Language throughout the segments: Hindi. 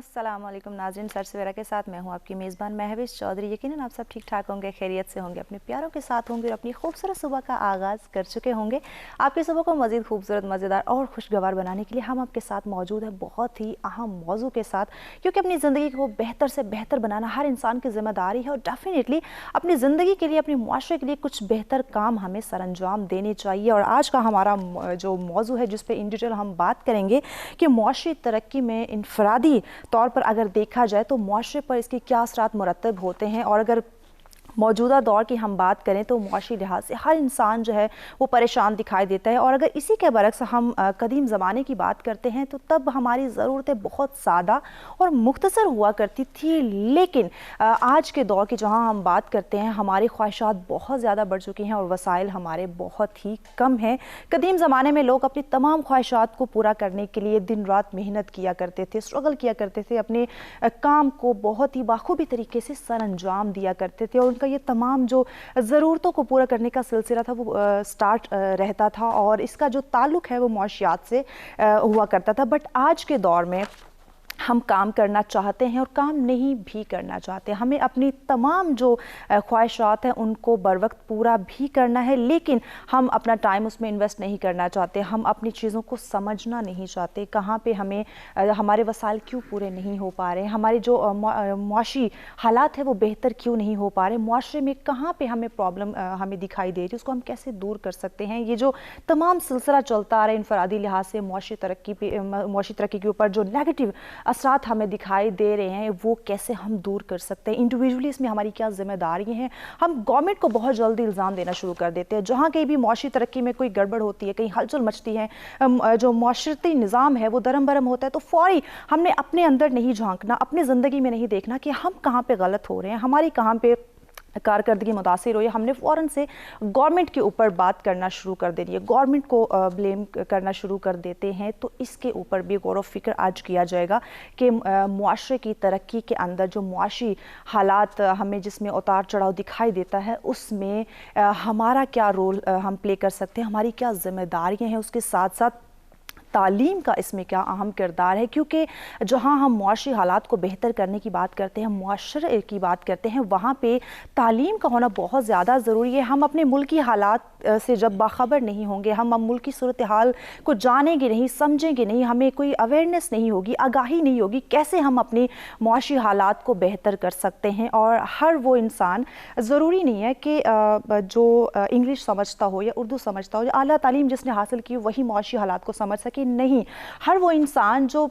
अस्सलामुअलैकुम नाज़रीन, सर सवेरा के साथ मैं हूं आपकी मेज़बान महविश चौधरी। यकीनन आप सब ठीक ठाक होंगे, खैरियत से होंगे, अपने प्यारों के साथ होंगे और अपनी खूबसूरत सुबह का आगाज़ कर चुके होंगे। आपकी सुबह को मज़ीद खूबसूरत, मज़ेदार और खुशगवार बनाने के लिए हम आपके साथ मौजूद हैं बहुत ही अहम मौजू के साथ, क्योंकि अपनी ज़िंदगी को बेहतर से बेहतर बनाना हर इंसान की ज़िम्मेदारी है और डेफिनेटली अपनी ज़िंदगी के लिए, अपने मुआशरे के लिए कुछ बेहतर काम हमें सरअंजाम देने चाहिए। और आज का हमारा जो मौजू है जिस पर इन डिटेल हम बात करेंगे कि मुआशरी तरक्की में इनफरादी तौर पर अगर देखा जाए तो मुआशरे पर इसके क्या असरात मुरतब होते हैं। और अगर मौजूदा दौर की हम बात करें तो मुआशी लिहाज से हर इंसान जो है वो परेशान दिखाई देता है। और अगर इसी के बरक्स हम कदीम ज़माने की बात करते हैं तो तब हमारी ज़रूरतें बहुत सादा और मुख्तसर हुआ करती थी, लेकिन आज के दौर की जहां हम बात करते हैं हमारी ख्वाहिशात बहुत ज़्यादा बढ़ चुकी हैं और वसाइल हमारे बहुत ही कम हैं। कदीम ज़माने में लोग अपनी तमाम ख्वाहिशात को पूरा करने के लिए दिन रात मेहनत किया करते थे, स्ट्रगल किया करते थे, अपने काम को बहुत ही बाखूबी तरीके से सर अंजाम दिया करते थे और उनका ये तमाम जो ज़रूरतों को पूरा करने का सिलसिला था वो स्टार्ट रहता था और इसका जो ताल्लुक़ है वो मुआशियात से हुआ करता था। बट आज के दौर में हम काम करना चाहते हैं और काम नहीं भी करना चाहते। हमें अपनी तमाम जो ख्वाहिशात हैं उनको बर वक्त पूरा भी करना है, लेकिन हम अपना टाइम उसमें इन्वेस्ट नहीं करना चाहते। हम अपनी चीज़ों को समझना नहीं चाहते, कहाँ पे हमें हमारे वसाइल क्यों पूरे नहीं हो पा रहे, हमारी जो मुआशी हालात है वो बेहतर क्यों नहीं हो पा रहे, मुआशरे में कहाँ पे हमें प्रॉब्लम हमें दिखाई दे रही है, उसको हम कैसे दूर कर सकते हैं। ये जो तमाम सिलसिला चलता आ रहा है इनफरादी लिहाज से मुआशी तरक्की के ऊपर जो नेगेटिव असरात हमें दिखाई दे रहे हैं वो कैसे हम दूर कर सकते हैं, इंडिविजुअली इसमें हमारी क्या जिम्मेदारी हैं। हम गवर्नमेंट को बहुत जल्दी इल्ज़ाम देना शुरू कर देते हैं। जहाँ कहीं भी मुआशी तरक्की में कोई गड़बड़ होती है, कहीं हलचल मचती है, जो मुआशरती निज़ाम है वो दरम बरम होता है, तो फ़ौरी हमने अपने अंदर नहीं झांकना, अपनी ज़िंदगी में नहीं देखना कि हम कहाँ पर गलत हो रहे हैं, हमारी कहाँ पर कारकर्दगी मुतासिर हो, या हमने फ़ौरन से गवर्नमेंट के ऊपर बात करना शुरू कर देनी है, गवर्नमेंट को ब्लेम करना शुरू कर देते हैं। तो इसके ऊपर भी गौर व फिक्र आज किया जाएगा कि मुआशरे की तरक्की के अंदर जो मुआशी हालात हमें जिसमें उतार चढ़ाव दिखाई देता है उसमें हमारा क्या रोल हम प्ले कर सकते हैं, हमारी क्या जिम्मेदारियाँ हैं, उसके साथ साथ तालीम का इसमें क्या अहम किरदार है। क्योंकि जहाँ हम मुआशी हालात को बेहतर करने की बात करते हैं, मुआशरे की बात करते हैं, वहाँ पे तालीम का होना बहुत ज़्यादा ज़रूरी है। हम अपने मुल्क की हालात से जब बाखबर नहीं होंगे, हम मुल्क की सूरत हाल को जानेंगे नहीं, समझेंगे नहीं, हमें कोई अवेयरनेस नहीं होगी, आगाही नहीं होगी, कैसे हम अपनी मुआशी हालात को बेहतर कर सकते हैं। और हर वो इंसान, ज़रूरी नहीं है कि जो इंग्लिश समझता हो या उर्दू समझता हो या आला तालीम जिसने हासिल की वही मुआशी हालात को समझ सके, नहीं, हर वो इंसान जो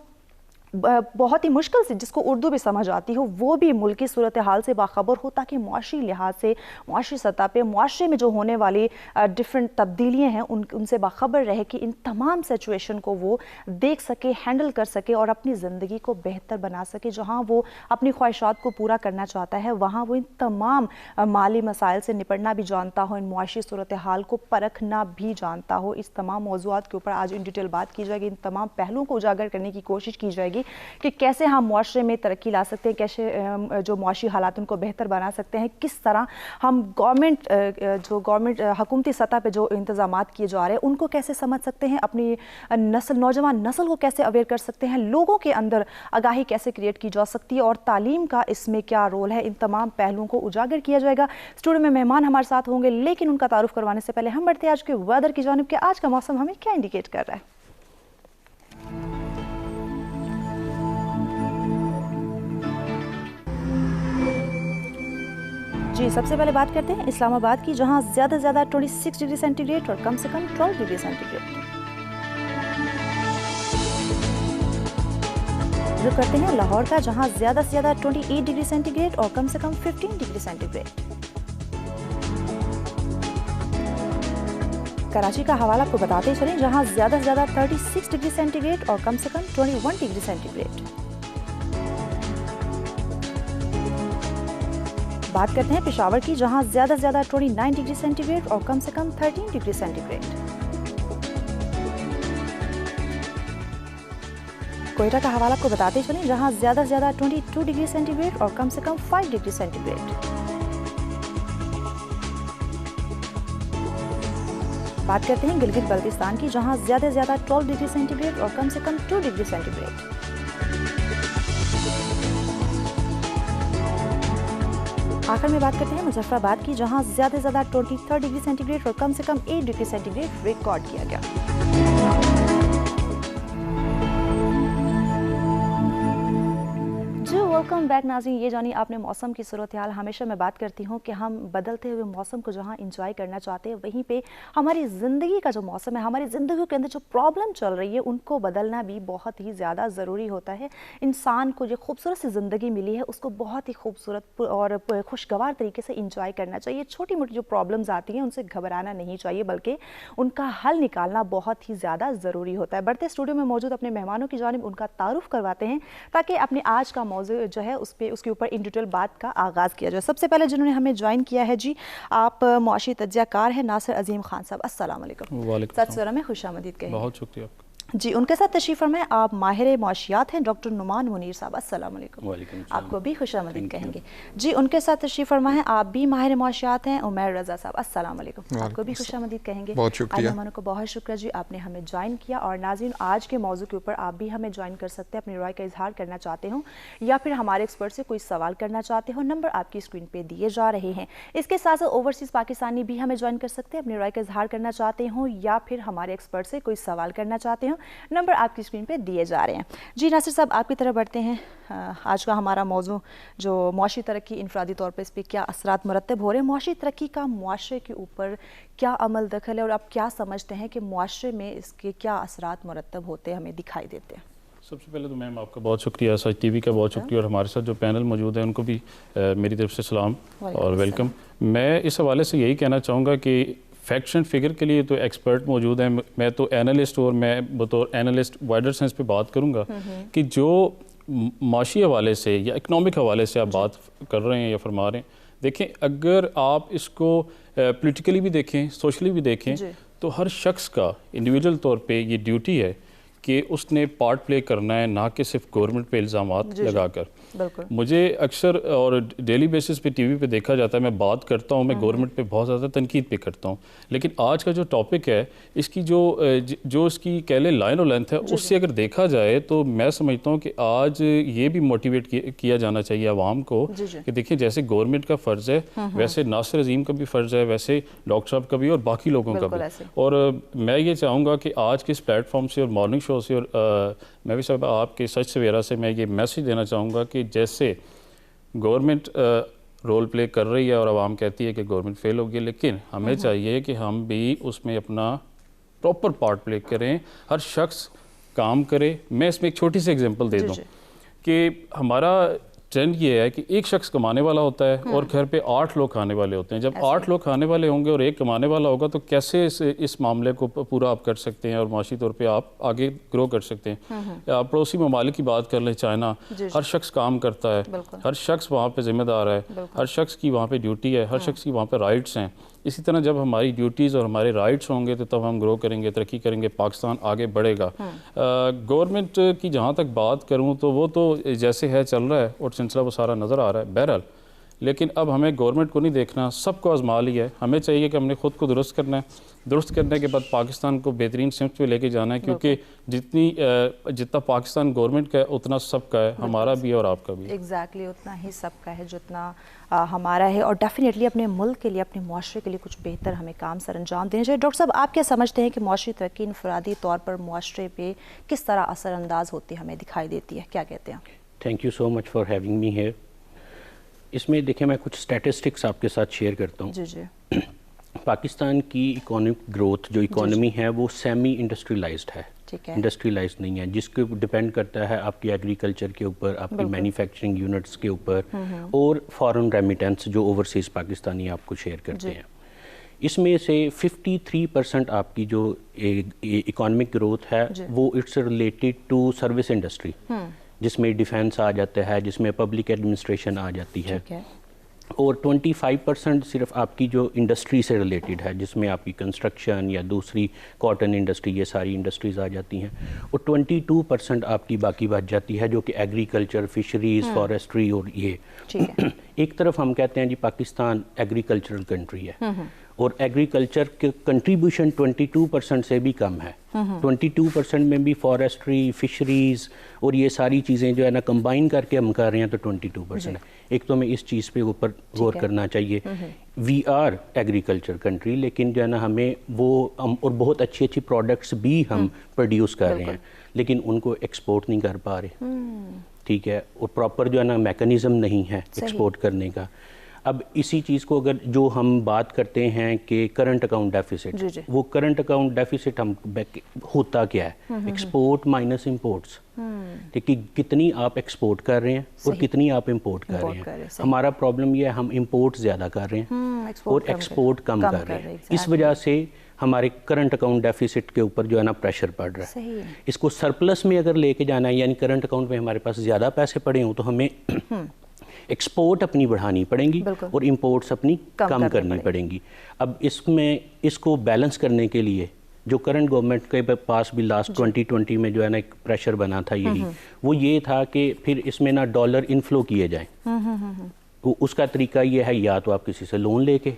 बहुत ही मुश्किल से, जिसको उर्दू भी समझ आती हो, वो भी मुल्क की सूरत हाल से बाखबर हो, ताकि मुआशी लिहाज से, मुआशी सतह पे मुआशरे में जो होने वाली डिफरेंट तब्दीलियाँ हैं उनसे बाखबर रहे कि इन तमाम सिचुएशन को वो देख सके, हैंडल कर सके और अपनी ज़िंदगी को बेहतर बना सके। जहाँ वो अपनी ख्वाहिशात को पूरा करना चाहता है वहाँ वो इन तमाम माली मसाइल से निपटना भी जानता हो, इन मुआशी सूरत हाल को परखना भी जानता हो। इस तमाम मौज़ूआत के ऊपर आज इन डिटेल बात की जाएगी, इन तमाम पहलुओं को उजागर करने की कोशिश की जाएगी कि कैसे हम मुआशरे में तरक्की ला सकते हैं, कैसे जो मुआशी हालात उनको बेहतर बना सकते हैं, किस तरह हम गवर्नमेंट हुकूमती सतह पे जो इंतजामात किए जा रहे हैं उनको कैसे समझ सकते हैं, अपनी नौजवान नस्ल को कैसे अवेयर कर सकते हैं, लोगों के अंदर आगाही कैसे क्रिएट की जा सकती है और तालीम का इसमें क्या रोल है। इन तमाम पहलुओं को उजागर किया जाएगा। स्टूडियो में मेहमान हमारे साथ होंगे, लेकिन उनका तारुफ करवाने से पहले हम बढ़ते हैं आज के वेदर की जानिब कि आज का मौसम हमें क्या इंडिकेट कर रहा है। जी, सबसे पहले बात करते हैं इस्लामाबाद की, जहां ज़्यादा से ज़्यादा 26 डिग्री सेंटीग्रेड और कम से कम 12 डिग्री सेंटीग्रेड। रुक करते हैं लाहौर का, जहां ज़्यादा से ज़्यादा 28 डिग्री सेंटीग्रेड और कम से कम 15 डिग्री सेंटीग्रेड। कराची का हवाला आपको बताते चलें, जहां ज़्यादा से ज़्यादा 36 डिग्री सेंटीग्रेड और कम से कम 21 डिग्री सेंटीग्रेड। बात करते हैं पेशावर की, जहां ज़्यादा से ज़्यादा 29 डिग्री सेंटीग्रेड और कम से कम 13 डिग्री सेंटीग्रेड। कोयटा का हवाला आपको बताते चलें, जहां ज़्यादा से ज़्यादा 22 डिग्री सेंटीग्रेड और कम से कम 5 डिग्री सेंटीग्रेड। बात करते हैं गिलगित बल्तिस्तान की, जहां ज़्यादा से ज़्यादा 12 डिग्री सेंटीग्रेड और कम से कम 2 डिग्री सेंटीग्रेड। आखिर में बात करते हैं मुजफ्फराबाद की, जहां ज़्यादा से ज़्यादा 23 डिग्री सेंटीग्रेड और कम से कम 8 डिग्री सेंटीग्रेड रिकॉर्ड किया गया। वेलकम बैक नाज़रीन। ये जानिए आपने मौसम की सूरत हाल। हमेशा मैं बात करती हूँ कि हम बदलते हुए मौसम को जहाँ इंजॉय करना चाहते हैं, वहीं पे हमारी ज़िंदगी का जो मौसम है, हमारी ज़िंदगी के अंदर जो प्रॉब्लम चल रही है, उनको बदलना भी बहुत ही ज़्यादा ज़रूरी होता है। इंसान को जो खूबसूरत सी ज़िंदगी मिली है, उसको बहुत ही खूबसूरत और खुशगवार तरीके से इंजॉय करना चाहिए। छोटी मोटी जो प्रॉब्लम्स आती हैं उनसे घबराना नहीं चाहिए, बल्कि उनका हल निकालना बहुत ही ज़्यादा ज़रूरी होता है। बढ़ते स्टूडियो में मौजूद अपने मेहमानों की जानिब उनका तारुफ करवाते हैं, ताकि अपने आज का मौजू जो है उसके ऊपर इन डिटेल बात का आगाज़ किया जाए। सबसे पहले जिन्होंने हमें ज्वाइन किया है जी, आप मुआशी तज्ज़ियाकार हैं नासिर अजीम खान साहब। अस्सलाम वालेकुम। सत्सुरा में खुशामदीद कहें। बहुत शुक्रिया आपका जी। उनके साथ तशरीफ़ फरमाएं आप माहिर मुआशियात हैं डॉक्टर नुमान मुनीर साहब। अस्सलाम वालेकुम। आपको भी खुशामदीद कहेंगे जी। उनके साथ तशरीफ़ फरमाएं आप भी माहिर मुआशियात हैं उमैर रज़ा साहब। अस्सलाम वालेकुम। आपको भी खुशामदीद कहेंगे। बहुत शुक्रिया। मेहमानों को बहुत शुक्रिया जी, आपने हमें ज्वाइन किया। और नाज़रीन, आज के मौजू के ऊपर आप भी हमें ज्वाइन कर सकते हैं, अपनी राय का इजहार करना चाहते हो या फिर हमारे एक्सपर्ट से कोई सवाल करना चाहते हो। नंबर आपकी स्क्रीन पर दिए जा रहे हैं। इसके साथ साथ ओवरसीज़ पाकिस्तानी भी हमें ज्वाइन कर सकते हैं, अपनी राय का इजहार करना चाहते हो या फिर हमारे एक्सपर्ट से कोई सवाल करना चाहते हो। नंबर आपकी स्क्रीन पे दिए जा रहे हैं जी। नासिर साहब, आपकी तरफ बढ़ते हैं। आज का हमारा मौजू जो मुआशी तरक्की, इनफरादी तौर पर इस पर क्या असरात मुरतब हो रहे हैं, मुआशी तरक्की का मुआशरे के ऊपर क्या अमल दखल है, और आप क्या समझते हैं कि मुआशरे में इसके क्या असरात मुरतब होते हमें दिखाई देते हैं? सबसे पहले तो मैम आपका बहुत शुक्रिया, सच टीवी का बहुत शुक्रिया, और हमारे साथ जो पैनल मौजूद है उनको भी मेरी तरफ से सलाम और वेलकम। मैं इस हवाले से यही कहना चाहूँगा कि फैक्ट एंड फिगर के लिए तो एक्सपर्ट मौजूद हैं। मैं तो एनालिस्ट, और मैं बतौर एनालिस्ट वाइडर सेंस पे बात करूँगा कि जो माशी हवाले से या इकनॉमिक हवाले से आप बात कर रहे हैं या फरमा रहे हैं, देखें अगर आप इसको पॉलिटिकली भी देखें, सोशली भी देखें, तो हर शख्स का इंडिविजुअल तौर पे ये ड्यूटी है कि उसने पार्ट प्ले करना है, ना कि सिर्फ गवर्नमेंट पे इल्ज़ामात लगाकर। मुझे अक्सर और डेली बेसिस पे टीवी पे देखा जाता है, मैं बात करता हूँ, मैं गवर्नमेंट पे बहुत ज़्यादा तनकीद पे करता हूँ, लेकिन आज का जो टॉपिक है इसकी जो इसकी कह लें लाइन और लेंथ है, उससे अगर देखा जाए तो मैं समझता हूँ कि आज ये भी मोटिवेट किया जाना चाहिए आवाम को कि देखिए जैसे गवर्नमेंट का फ़र्ज़ है, वैसे नासिर अजीम का भी फ़र्ज़ है, वैसे डॉक्टर साहब का भी और बाकी लोगों का भी। और मैं ये चाहूँगा कि आज के इस प्लेटफॉर्म से और मॉर्निंग शो से और मैं भी सब आपके सच सवेरा से मैं ये मैसेज देना चाहूँगा कि जैसे गवर्नमेंट रोल प्ले कर रही है और आवाम कहती है कि गवर्नमेंट फेल होगी, लेकिन हमें चाहिए कि हम भी उसमें अपना प्रॉपर पार्ट प्ले करें, हर शख्स काम करे। मैं इसमें एक छोटी सी एग्जांपल दे दूं कि हमारा ट्रेंड ये है कि एक शख्स कमाने वाला होता है और घर पे 8 लोग खाने वाले होते हैं। जब 8 लोग खाने वाले होंगे और एक कमाने वाला होगा, तो कैसे इस मामले को पूरा आप कर सकते हैं और माशी तौर पे आप आगे ग्रो कर सकते हैं। आप पड़ोसी ममालिक की बात कर लें, चाइना, हर शख्स काम करता है, हर शख्स वहाँ पे जिम्मेदार है, हर शख्स की वहाँ पे ड्यूटी है, हर शख्स की वहाँ पे राइट्स हैं। इसी तरह जब हमारी ड्यूटीज़ और हमारे राइट्स होंगे तो तब हम ग्रो करेंगे, तरक्की करेंगे, पाकिस्तान आगे बढ़ेगा। गवर्नमेंट की जहाँ तक बात करूँ तो वो तो जैसे है चल रहा है और सिलसिला वो सारा नज़र आ रहा है बहरहाल, लेकिन अब हमें गवर्नमेंट को नहीं देखना, सबको आजमा लिया है। हमें चाहिए कि हमने ख़ुद को दुरुस्त करना है, दुरुस्त करने के बाद पाकिस्तान को बेहतरीन सिमत पे लेके जाना है, क्योंकि जितना पाकिस्तान गवर्नमेंट का है उतना सबका है, हमारा भी और आपका भी। एग्जैक्टली उतना ही सबका है जितना हमारा है, और डेफिनेटली अपने मुल्क के लिए, अपने मुआशरे के लिए कुछ बेहतर हमें काम सर अंजाम देना चाहिए। डॉक्टर साहब, आप क्या समझते हैं कि मुआशरी तरक्की इनफरादी तौर पर मुआशरे पे किस तरह असरअंदाज होती हमें दिखाई देती है, क्या कहते हैं? Thank you so much for having me here. इसमें देखिए मैं कुछ स्टैटिस्टिक्स आपके साथ शेयर करता हूँ। जी। पाकिस्तान की इकोनॉमिक ग्रोथ जो इकोनॉमी है वो सेमी इंडस्ट्रियलाइज्ड है, इंडस्ट्रियलाइज्ड नहीं है, जिसके डिपेंड करता है आपकी एग्रीकल्चर के ऊपर, आपकी मैन्युफैक्चरिंग यूनिट्स के ऊपर और फॉरेन रेमिटेंस जो ओवरसीज़ पाकिस्तानी आपको शेयर करते हैं। इसमें से 53% आपकी जो इकोनॉमिक ग्रोथ है वो it's related to service industry, जिसमें डिफेंस आ जाता है, जिसमें पब्लिक एडमिनिस्ट्रेशन आ जाती है, और 25% सिर्फ आपकी जो इंडस्ट्री से रिलेटेड है, जिसमें आपकी कंस्ट्रक्शन या दूसरी कॉटन इंडस्ट्री, ये सारी इंडस्ट्रीज़ आ जाती हैं, और 22% आपकी बाकी बच जाती है जो कि एग्रीकल्चर, फिशरीज़, फॉरेस्ट्री और ये। एक तरफ हम कहते हैं जी पाकिस्तान एग्रीकल्चरल कंट्री है, और एग्रीकल्चर के कंट्रीब्यूशन 22% से भी कम है। 22% में भी फॉरेस्ट्री, फिशरीज और ये सारी चीज़ें जो है ना कंबाइन करके हम कर रहे हैं तो 22% है। एक तो हमें इस चीज़ पे ऊपर गौर करना चाहिए। वी आर एग्रीकल्चर कंट्री, लेकिन जो है ना हमें वो और बहुत अच्छी अच्छी प्रोडक्ट्स भी हम प्रोड्यूस कर रहे हैं, लेकिन उनको एक्सपोर्ट नहीं कर पा रहे। ठीक है, और प्रॉपर जो है ना मैकेनिज़्म नहीं है एक्सपोर्ट करने का। अब इसी चीज़ को अगर जो हम बात करते हैं कि करंट अकाउंट डेफिसिट, वो करंट अकाउंट डेफिसिट हम होता क्या है? Export minus imports. ठीक है, कितनी आप एक्सपोर्ट कर रहे हैं और कितनी आप इंपोर्ट कर रहे हैं। हमारा प्रॉब्लम ये है हम इंपोर्ट ज़्यादा कर रहे हैं और एक्सपोर्ट कम कर रहे हैं। इस वजह से हमारे करंट अकाउंट डेफिसिट के ऊपर जो है ना प्रेशर पड़ रहा है। इसको सरप्लस में अगर लेके जाना है, यानी करंट अकाउंट में हमारे पास ज़्यादा पैसे पड़े हों, तो हमें एक्सपोर्ट अपनी बढ़ानी पड़ेंगी और इंपोर्ट्स अपनी कम करनी पड़ेंगी। अब इसमें इसको बैलेंस करने के लिए जो करंट गवर्नमेंट के पास भी लास्ट 2020 में जो है ना एक प्रेशर बना था, यही वो ये था कि फिर इसमें ना डॉलर इनफ्लो किए जाएं। तो उसका तरीका ये है, या तो आप किसी से लोन लेके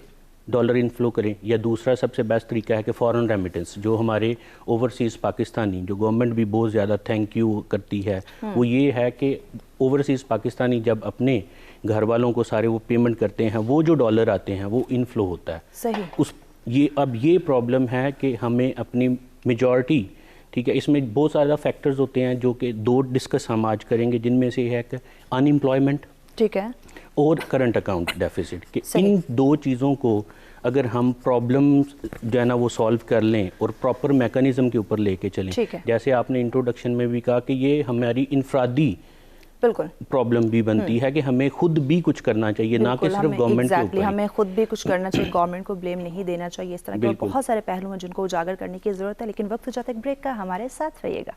डॉलर इनफ्लो करें, या दूसरा सबसे बेस्ट तरीका है कि फॉरेन रेमिटेंस, जो हमारे ओवरसीज़ पाकिस्तानी, जो गवर्नमेंट भी बहुत ज़्यादा थैंक यू करती है, वो ये है कि ओवरसीज़ पाकिस्तानी जब अपने घर वालों को सारे वो पेमेंट करते हैं, वो जो डॉलर आते हैं वो इनफ्लो होता है। सही। अब ये प्रॉब्लम है कि हमें अपनी मेजॉरिटी, ठीक है, इसमें बहुत सारे फैक्टर्स होते हैं जो कि दो डिस्कस हम आज करेंगे, जिनमें से है कि अनएम्प्लॉयमेंट, ठीक है, और करंट अकाउंट डेफिसिट। कि इन दो चीज़ों को अगर हम प्रॉब्लम जो है ना वो सॉल्व कर लें और प्रॉपर मैकेनिज्म के ऊपर लेके चलें, जैसे आपने इंट्रोडक्शन में भी कहा कि ये हमारी इनफरादी प्रॉब्लम भी बनती है कि हमें खुद भी कुछ करना चाहिए, ना कि सिर्फ गवर्नमेंट के ऊपर। हमें खुद भी कुछ करना चाहिए, गवर्नमेंट को ब्लेम नहीं देना चाहिए। इस तरह के बहुत सारे पहलू हैं जिनको उजागर करने की जरूरत है, लेकिन वक्त हो जाता है ब्रेक का। हमारे साथ रहिएगा।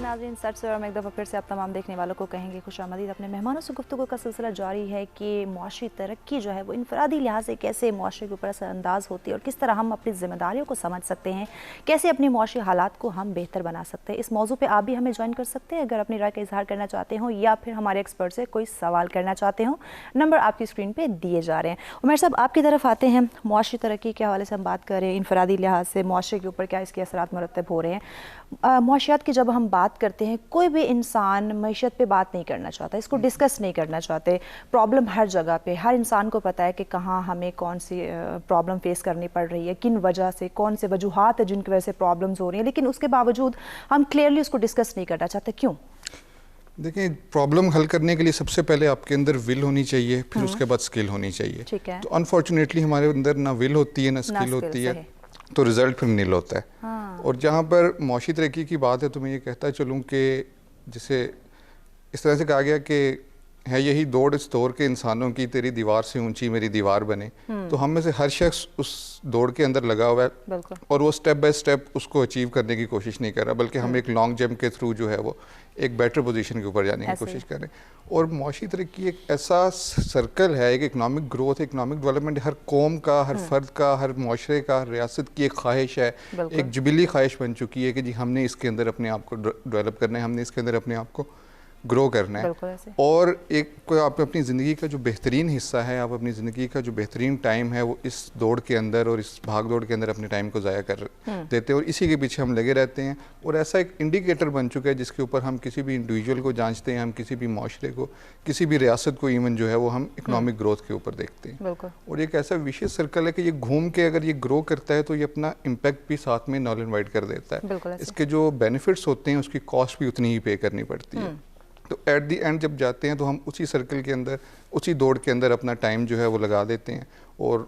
नाज़रीन, सच से और मैं एक दफ़ा फिर से आप तमाम देखने वालों को कहेंगे खुशामदीद। अपने मेहमानों से गुफ्तगू का सिलसिला जारी है कि मुआशी तरक्की जो है वो इनफरादी लिहाज से कैसे मुआशरे के ऊपर असरअंदाज होती है और किस तरह हम अपनी जिम्मेदारियों को समझ सकते हैं, कैसे अपने मुआशी हालात को हम बेहतर बना सकते हैं। इस मौजू पर आप भी हमें ज्वाइन कर सकते हैं अगर अपनी राय का इजहार करना चाहते हो या फिर हमारे एक्सपर्ट से कोई सवाल करना चाहते हो। नंबर आपकी स्क्रीन पर दिए जा रहे हैं। उमर साहब, आपकी तरफ आते हैं। मुआशी तरक्की के हवाले से हम बात करें, इनफरादी लिहाज से मुआशरे के ऊपर क्या इसके असरात मुरतब हो रहे हैं। मुआशियात की जब हम बात करते हैं, कोई भी इंसान मईशत पे बात नहीं करना चाहता, इसको डिस्कस नहीं करना चाहते। प्रॉब्लम हर जगह पे, हर इंसान को पता है कि कहाँ हमें कौन सी प्रॉब्लम फेस करनी पड़ रही है, किन वजह से, कौन से वजूहात है जिनकी वजह से प्रॉब्लम्स हो रही हैं, लेकिन उसके बावजूद हम क्लियरली उसको डिस्कस नहीं करना चाहते। क्यों? देखिए, प्रॉब्लम हल करने के लिए सबसे पहले आपके अंदर विल होनी चाहिए, फिर उसके बाद स्किल होनी चाहिए। ठीक है। तो अनफॉर्चुनेटली हमारे अंदर ना विल होती है ना स्किल होती है, तो रिजल्ट फिर नील होता है। और जहाँ पर मौशी तरक्की की बात है तो मैं ये कहता चलूँ कि जैसे इस तरह से कहा गया कि है यही दौड़ इस दौर के इंसानों की, तेरी दीवार से ऊंची मेरी दीवार बने। तो हम में से हर शख्स उस दौड़ के अंदर लगा हुआ है और वो स्टेप बाय स्टेप उसको अचीव करने की कोशिश नहीं कर रहा, बल्कि हम एक लॉन्ग जंप के थ्रू जो है वो एक बेटर पोजीशन के ऊपर जाने की कोशिश कर रहे हैं। और मौशी तरक्की एक ऐसा सर्कल है, एक इकनॉमिक ग्रोथ, इकनॉमिक डेवलपमेंट हर कौम का, हर फर्द का, हर मुआशरे का, रियासत की एक ख्वाहिश है, एक जुबिली ख्वाहिश बन चुकी है कि जी हमने इसके अंदर अपने आप को डेवलप करना है, हमने इसके अंदर अपने आप को ग्रो करना है। और एक कोई आप अपनी ज़िंदगी का जो बेहतरीन हिस्सा है, आप अपनी ज़िंदगी का जो बेहतरीन टाइम है, वो इस दौड़ के अंदर और इस भाग दौड़ के अंदर अपने टाइम को ज़ाया कर देते हैं और इसी के पीछे हम लगे रहते हैं। और ऐसा एक इंडिकेटर बन चुका है जिसके ऊपर हम किसी भी इंडिविजुअल को जांचते हैं, हम किसी भी माशरे को, किसी भी रियासत को इवन जो है वो हम इकनॉमिक ग्रोथ के ऊपर देखते हैं। और एक ऐसा विशेष सर्कल है कि ये घूम के अगर ये ग्रो करता है तो ये अपना इम्पैक्ट भी साथ में नॉल इनवाइट कर देता है। इसके जो बेनिफिट्स होते हैं उसकी कॉस्ट भी उतनी ही पे करनी पड़ती है। तो एट दी एंड जब जाते हैं तो हम उसी सर्कल के अंदर, उसी दौड़ के अंदर अपना टाइम जो है वो लगा देते हैं और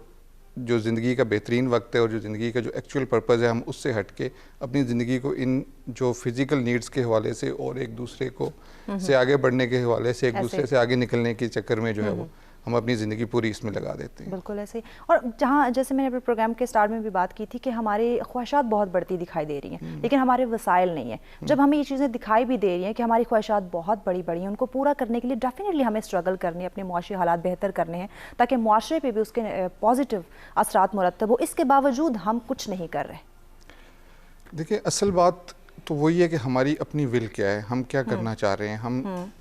जो ज़िंदगी का बेहतरीन वक्त है और जो ज़िंदगी का जो एक्चुअल पर्पज़ है, हम उससे हट के अपनी ज़िंदगी को इन जो फिज़िकल नीड्स के हवाले से और एक दूसरे को से आगे बढ़ने के हवाले से, एक दूसरे से आगे निकलने के चक्कर में जो है वो हम अपनी ज़िंदगी पूरी इसमें लगा देते हैं। बिल्कुल ऐसे ही। और जहाँ जैसे मैंने अपने प्रोग्राम के स्टार्ट में भी बात की थी कि हमारी ख्वाहिशात बहुत बढ़ती दिखाई दे रही हैं, लेकिन हमारे वसाइल नहीं है। जब हमें ये चीज़ें दिखाई भी दे रही हैं कि हमारी ख्वाहिशात बहुत बड़ी बड़ी हैं, उनको पूरा करने के लिए डेफिनेटली हमें स्ट्रगल करनी है, अपने मुआशी हालात बेहतर करने हैं ताकि मुआशरे पे भी उसके पॉजिटिव असरात मुरतब हो, इसके बावजूद हम कुछ नहीं कर रहे। देखिए, असल बात तो वही है कि हमारी अपनी विल क्या है, हम क्या करना चाह रहे हैं, हम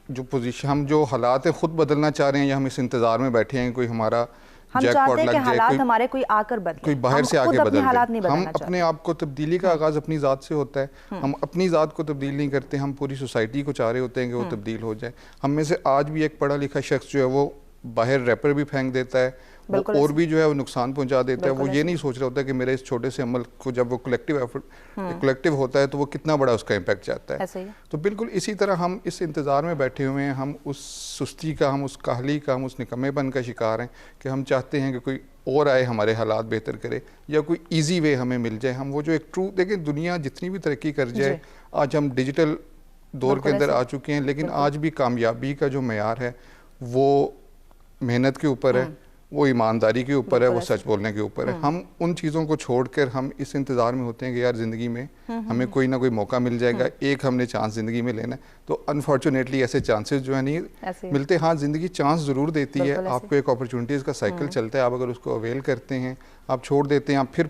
जो पोजीशन, हम जो हालात है खुद बदलना चाह रहे हैं, या हम इस इंतज़ार में बैठे हैं कोई हमारा जैकपॉट लग जाए, हालात हमारे कोई आकर बदले, कोई बाहर से आके बदल दे। हम अपने आप को तब्दीली का आगाज़ अपनी ज़ात से होता है। हम अपनी ज़ात को तब्दील नहीं करते, हम पूरी सोसाइटी को चाह रहे होते हैं कि वो तब्दील हो जाए। हम में से आज भी एक पढ़ा लिखा शख्स जो है वो बाहर रैपर भी फेंक देता है, वो और भी जो है वो नुकसान पहुंचा देता है। वो ये नहीं सोच रहा होता कि मेरे इस छोटे से अमल को जब वो कलेक्टिव एफर्ट कलेक्टिव होता है तो वो कितना बड़ा उसका इम्पैक्ट जाता है। तो बिल्कुल इसी तरह हम इस इंतज़ार में बैठे हुए हैं, हम उस सुस्ती का, हम उस काहली का, हम उस निकम्मेपन का शिकार हैं कि हम चाहते हैं कि कोई और आए, हमारे हालात बेहतर करे, या कोई ईजी वे हमें मिल जाए। हम वो जो एक ट्रू, देखिए दुनिया जितनी भी तरक्की कर जाए, आज हम डिजिटल दौर के अंदर आ चुके हैं, लेकिन आज भी कामयाबी का जो मेयार है वो मेहनत के ऊपर है, वो ईमानदारी के ऊपर है, वो सच बोलने के ऊपर है। हम उन चीज़ों को छोड़कर हम इस इंतज़ार में होते हैं कि यार ज़िंदगी में हमें कोई ना कोई मौका मिल जाएगा, एक हमने चांस ज़िंदगी में लेना है। तो अनफॉर्चुनेटली ऐसे चांसेस जो है नहीं मिलते। हाँ, ज़िंदगी चांस ज़रूर देती है आपको, एक अपॉर्चुनिटीज़ का साइकिल चलता है। आप अगर उसको अवेल करते हैं, आप छोड़ देते हैं, आप फिर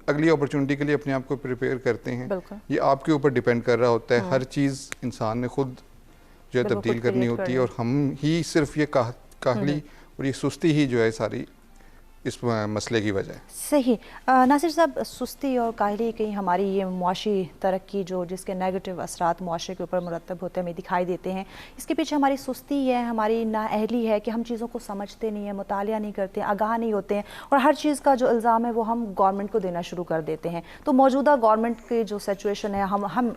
अगली अपॉर्चुनिटी के लिए अपने आप को प्रिपेयर करते हैं, ये आपके ऊपर डिपेंड कर रहा होता है। हर चीज़ इंसान ने खुद जो है तब्दील करनी होती है, और हम ही सिर्फ ये काहली और ये सुस्ती ही जो है सारी इस मसले की वजह है। सही। नासिर साहब, सुस्ती और काहली की हमारी ये मुआशी तरक्की जो जिसके नेगेटिव असरात मुआशरे के ऊपर मुरतब होते हमें दिखाई देते हैं, इसके पीछे हमारी सुस्ती है, हमारी नाअहली है कि हम चीज़ों को समझते नहीं हैं, मुतालिया नहीं करते, आगाह नहीं होते हैं, और हर चीज़ का जो इल्ज़ाम है वो हम गवर्नमेंट को देना शुरू कर देते हैं। तो मौजूदा गवर्नमेंट की जो सिचुएशन है, हम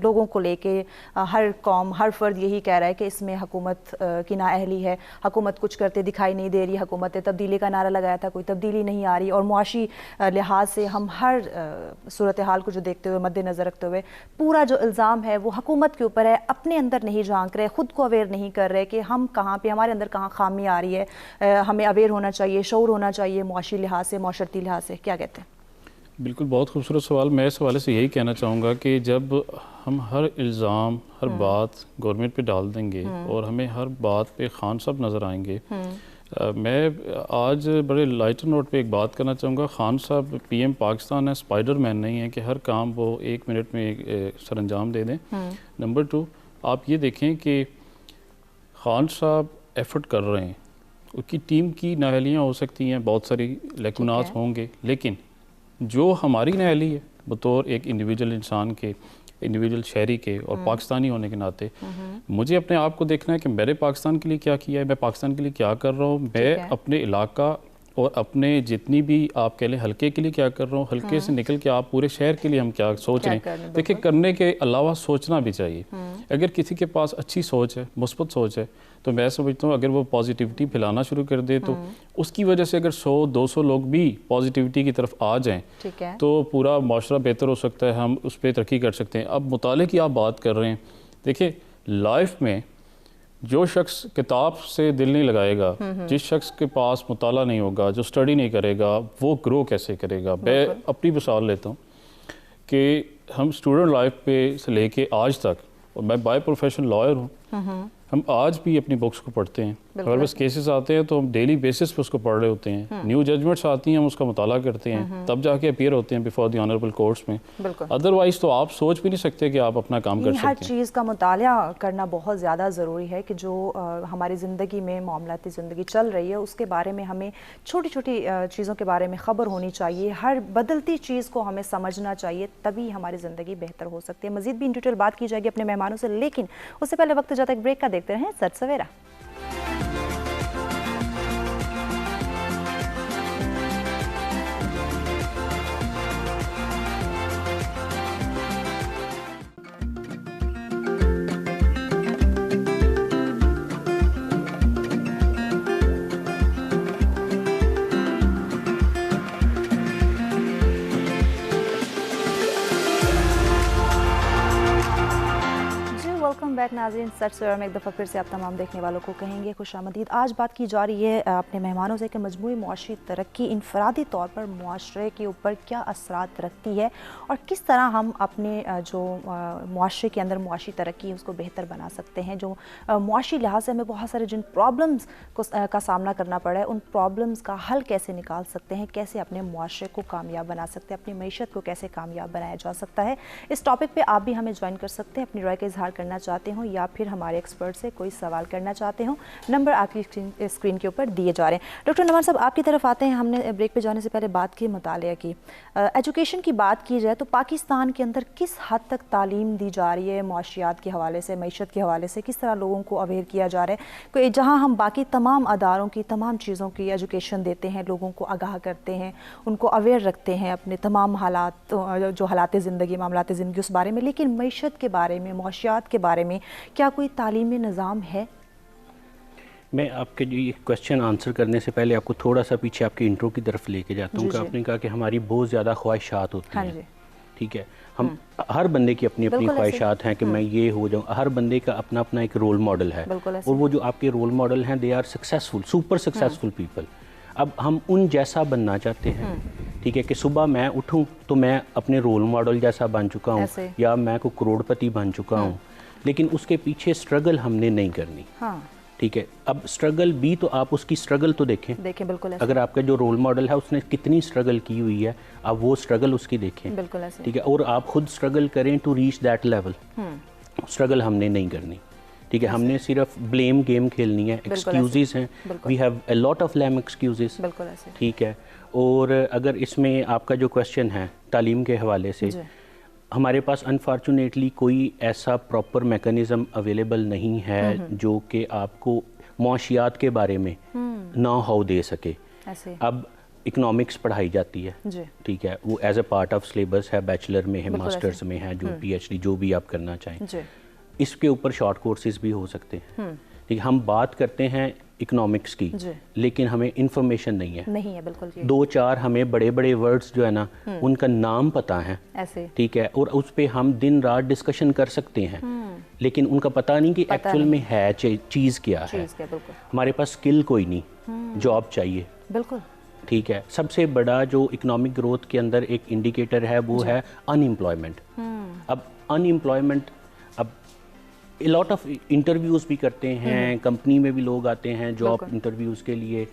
लोगों को लेके हर कौम, हर फर्द यही कह रहा है कि इसमें हुकूमत की नाअहली है, हुकूमत कुछ करते दिखाई नहीं दे रही, हुकूमत तब्दीली का नारा लगाया था, कोई तब्दीली नहीं आ रही, और मुआशी लिहाज से हम हर सूरत हाल को जो देखते हुए, मद्देनज़र रखते हुए, पूरा जो इल्ज़ाम है वो हुकूमत के ऊपर है। अपने अंदर नहीं झांक रहे, ख़ुद को अवेयर नहीं कर रहे कि हम कहाँ पे, हमारे अंदर कहाँ खामी आ रही है। हमें अवेयर होना चाहिए, शऊर होना चाहिए मुआशी लिहाज से, माशरती लिहाज से। क्या कहते हैं? बिल्कुल, बहुत खूबसूरत सवाल। मैं इस हवाले से यही कहना चाहूँगा कि जब हम हर इल्ज़ाम, हर बात गवर्नमेंट पे डाल देंगे और हमें हर बात पे खान साहब नज़र आएंगे, मैं आज बड़े लाइटर नोट पे एक बात करना चाहूँगा। खान साहब पीएम पाकिस्तान है, स्पाइडरमैन नहीं है कि हर काम वो 1 मिनट में सरअंजाम दे दें। नंबर 2, आप ये देखें कि खान साहब एफर्ट कर रहे हैं, उसकी टीम की नाअहलियाँ हो सकती हैं, बहुत सारी लैकुनात होंगे, लेकिन जो हमारी नाअहली है बतौर एक इंडिविजुअल इंसान के, इंडिविजुअल शहरी के और पाकिस्तानी होने के नाते, मुझे अपने आप को देखना है कि मैंने पाकिस्तान के लिए क्या किया है, मैं पाकिस्तान के लिए क्या कर रहा हूँ, मैं अपने इलाका और अपने जितनी भी आप कह लें हल्के के लिए क्या कर रहा हूँ, हल्के से निकल के आप पूरे शहर के लिए हम क्या सोच रहे हैं। देखिए, करने के अलावा सोचना भी चाहिए। अगर किसी के पास अच्छी सोच है, मुस्बत सोच है, तो मैं समझता हूँ अगर वो पॉजिटिविटी फैलाना शुरू कर दे तो उसकी वजह से अगर 100-200 लोग भी पॉजिटिविटी की तरफ आ जाएं तो पूरा माशरा बेहतर हो सकता है, हम उस पर तरक्की कर सकते हैं। अब मुताले की आप बात कर रहे हैं, देखिए लाइफ में जो शख्स किताब से दिल नहीं लगाएगा, जिस शख्स के पास मुताला नहीं होगा, जो स्टडी नहीं करेगा, वो ग्रो कैसे करेगा। मैं अपनी मिसाल लेता हूँ कि हम स्टूडेंट लाइफ पे से लेके आज तक, और मैं बाय प्रोफेशन लॉयर हूँ, हम आज भी अपनी बुक्स को पढ़ते हैं। अगर बस केसेस आते हैं तो हम डेली बेसिस पे उसको पढ़ रहे होते हैं। न्यू जजमेंट्स आती हैं, हम उसका मुताला करते हैं, तब जाके अपीयर होते हैं बिफोर द ऑनरेबल कोर्ट्स में। अदरवाइज तो आप सोच भी नहीं सकते कि आप अपना काम कर सकते हैं। हर चीज़ का मुताला करना बहुत ज़्यादा ज़रूरी है कि जो हमारी ज़िंदगी में मामलाती ज़िंदगी चल रही है उसके बारे में हमें छोटी छोटी चीज़ों के बारे में ख़बर होनी चाहिए। हर बदलती चीज़ को हमें समझना चाहिए, तभी हमारी ज़िंदगी बेहतर हो सकती है। मज़ीद भी इन डिटेल बात की जाएगी अपने मेहमानों से, लेकिन उससे पहले वक्त जाता है एक ब्रेक का। देखते रहें सच सवेरा। बैक नाज़रीन, सर्च सवेरा में एक दफ़ा फिर से आप तमाम देखने वालों को कहेंगे खुशामदीद। आज बात की जा रही है अपने मेहमानों से कि मजमूई मुआशी तरक्की इनफरादी तौर पर मुआशरे के ऊपर क्या असरात रखती है और किस तरह हम अपने जो मुआशरे के अंदर मुआशी तरक्की है उसको बेहतर बना सकते हैं। जो मुआशी लिहाज से हमें बहुत सारे जिन प्रॉब्लम्स का सामना करना पड़ा है, उन प्रॉब्लम्स का हल कैसे निकाल सकते हैं, कैसे अपने मुआशरे को कामयाब बना सकते हैं, अपनी मईशत को कैसे कामयाब बनाया जा सकता है। इस टॉपिक पर आप भी हमें ज्वाइन कर सकते हैं, अपनी राय का इजहार करना चाहते हो या फिर हमारे एक्सपर्ट से कोई सवाल करना चाहते हो। नंबर आपकी स्क्रीन के ऊपर दिए जा रहे हैं। डॉक्टर नवाज साहब, आपकी तरफ आते हैं। हमने ब्रेक पे जाने से पहले बात की मुतालिया की, एजुकेशन की बात की जाए तो पाकिस्तान के अंदर किस हद तक तालीम दी जा रही है मुआशियात के हवाले से, मईशत के हवाले से, किस तरह लोगों को अवेयर किया जा रहा है। कोई जहाँ हम बाकी तमाम अदारों की तमाम चीज़ों की एजुकेशन देते हैं, लोगों को आगाह करते हैं, उनको अवेयर रखते हैं अपने तमाम हालात, जो हालात ज़िंदगी, मामलात ज़िंदगी उस बारे में, लेकिन मईशत के बारे में, मुआशियात के बारे में क्या कोई तालीमी निज़ाम है? मैं आपके ये क्वेश्चन आंसर करने से पहले आपको थोड़ा सा पीछे आपके इंट्रो की तरफ लेके जाता हूँ कि आपने कहा कि हमारी बहुत ज़्यादा ख्वाहिशात होती हैं। ठीक है, हम हर बंदे की अपनी अपनी ख्वाहिशात हैं कि मैं ये हो जाऊँ। हर बंदे का अपना अपना एक रोल मॉडल है और वो जो आपके रोल मॉडल हैं they are successful, super successful people. अब हम उन जैसा बनना चाहते हैं। ठीक है कि सुबह मैं उठूं तो मैं अपने रोल मॉडल जैसा बन चुका हूं या मैं को करोड़पति बन चुका हूं, लेकिन उसके पीछे स्ट्रगल हमने नहीं करनी। ठीक है, अब स्ट्रगल भी तो आप उसकी स्ट्रगल तो देखें बिल्कुल ऐसे। अगर आपका जो रोल मॉडल है उसने कितनी स्ट्रगल की हुई है, आप वो स्ट्रगल उसकी देखें। बिल्कुल ऐसे। ठीक है, और आप खुद स्ट्रगल करें to reach that level. Struggle हमने नहीं करनी। ठीक है, हमने सिर्फ ब्लेम गेम खेलनी है, एक्सक्यूजेस हैं, we have a lot of lame excuses. ठीक है, और अगर इसमें आपका जो क्वेश्चन है तालीम के हवाले से, हमारे पास अनफॉर्चुनेटली कोई ऐसा प्रॉपर मैकेनिज़्म अवेलेबल नहीं है जो कि आपको मुआशियात के बारे में नॉ हाउ दे सके। अब इकोनॉमिक्स पढ़ाई जाती है, ठीक है, वो as a part of syllabus है, बैचलर में है, मास्टर्स में है, जो PhD जो भी आप करना चाहें। इसके ऊपर शॉर्ट कोर्सेज भी हो सकते हैं। ठीक है, हम बात करते हैं इकोनॉमिक्स की, लेकिन हमें इंफॉर्मेशन नहीं है बिल्कुल। दो चार हमें बड़े बड़े वर्ड्स जो है ना उनका नाम पता है ऐसे। ठीक है, और उस पे हम दिन रात डिस्कशन कर सकते हैं, लेकिन उनका पता नहीं कि एक्चुअल में है चीज़ क्या है। हमारे पास स्किल कोई नहीं, जॉब चाहिए। बिल्कुल ठीक है, सबसे बड़ा जो इकोनॉमिक ग्रोथ के अंदर एक इंडिकेटर है वो है अनएम्प्लॉयमेंट। अब अनएम्प्लॉयमेंट, अब लॉट ऑफ इंटरव्यूज़ भी करते हैं, कंपनी में भी लोग आते हैं जॉब इंटरव्यूज़ के लिए,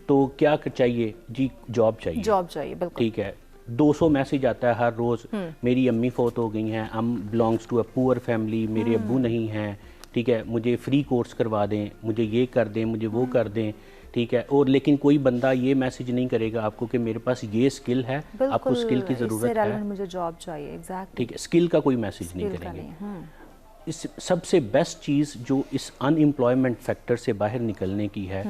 तो क्या चाहिए जी? जॉब चाहिए। बिल्कुल ठीक है, 200 मैसेज आता है हर रोज़, मेरी अम्मी फौत हो गई हैं, I belongs to a poor family, मेरे अब्बू नहीं हैं, ठीक है, मुझे फ्री कोर्स करवा दें, मुझे ये कर दें, मुझे वो कर दें। ठीक है, और लेकिन कोई बंदा ये मैसेज नहीं करेगा आपको कि मेरे पास ये स्किल है, आपको स्किल की ज़रूरत है, मुझे जॉब चाहिए। एग्जैक्टली ठीक है, स्किल का कोई मैसेज नहीं करेंगे। इस सबसे बेस्ट चीज़ जो इस अनएम्प्लॉयमेंट फैक्टर से बाहर निकलने की है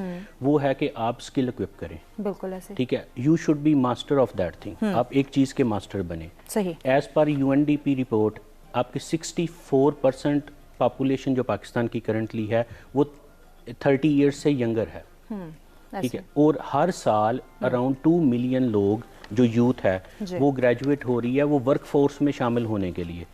वो है कि आप स्किल इक्विप करें। बिल्कुल ऐसे। ठीक है, you should be master of that thing. आप एक चीज़ के मास्टर बने। सही। एज पर UNDP रिपोर्ट आपकी 64% पॉपुलेशन जो पाकिस्तान की करंटली है वो 30 ईयर्स से यंगर है। ठीक है, और हर साल अराउंड 2 मिलियन लोग जो यूथ है वो ग्रेजुएट हो रही है वो वर्क फोर्स में शामिल होने के लिए।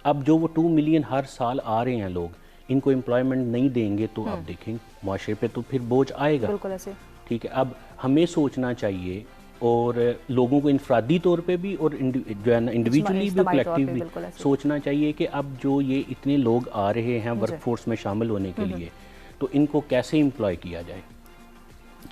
अब जो वो 2 मिलियन हर साल आ रहे हैं लोग, इनको एम्प्लॉयमेंट नहीं देंगे तो आप देखेंगे मुआशरे पे तो फिर बोझ आएगा। बिल्कुल ऐसे। ठीक है, अब हमें सोचना चाहिए और लोगों को इनफरादी तौर पे भी और जो है ना इंडिविजुअली भी, कलेक्टिव भी सोचना चाहिए कि अब जो ये इतने लोग आ रहे हैं वर्कफोर्स में शामिल होने के लिए, तो इनको कैसे एम्प्लॉय किया जाए।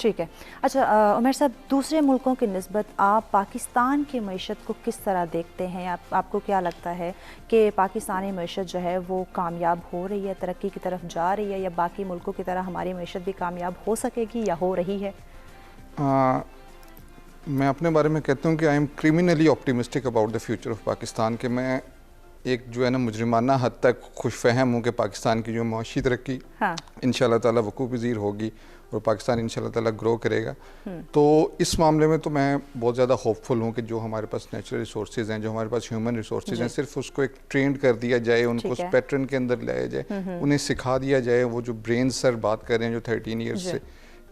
ठीक है, अच्छा उमर साहब, दूसरे मुल्कों की निस्बत आप पाकिस्तान की मईशत को किस तरह देखते हैं? आपको क्या लगता है कि पाकिस्तानी मईशत जो है वो कामयाब हो रही है, तरक्की की तरफ जा रही है, या बाकी मुल्कों की तरह हमारी मईशत भी कामयाब हो सकेगी या हो रही है? मैं अपने बारे में कहता हूँ कि I am criminally optimistic about the future of Pakistan, कि मैं एक जो है ना मुजरिमाना हद तक खुशफहम हूँ कि पाकिस्तान की जो मुआशी तरक्की इंशाल्लाह ताला वकूफ़ पज़ीर होगी और पाकिस्तान इंशाल्लाह ताला ग्रो करेगा। तो इस मामले में तो मैं बहुत ज़्यादा होपफुल हूँ कि जो हमारे पास नेचुरल रिसोर्सेज हैं, जो हमारे पास ह्यूमन रिसोर्सेज हैं, सिर्फ उसको एक ट्रेंड कर दिया जाए, उनको उस पैटर्न के अंदर लाया जाए, उन्हें सिखा दिया जाए। वो जो ब्रेन सर बात कर रहे हैं जो 13 ईयर्स से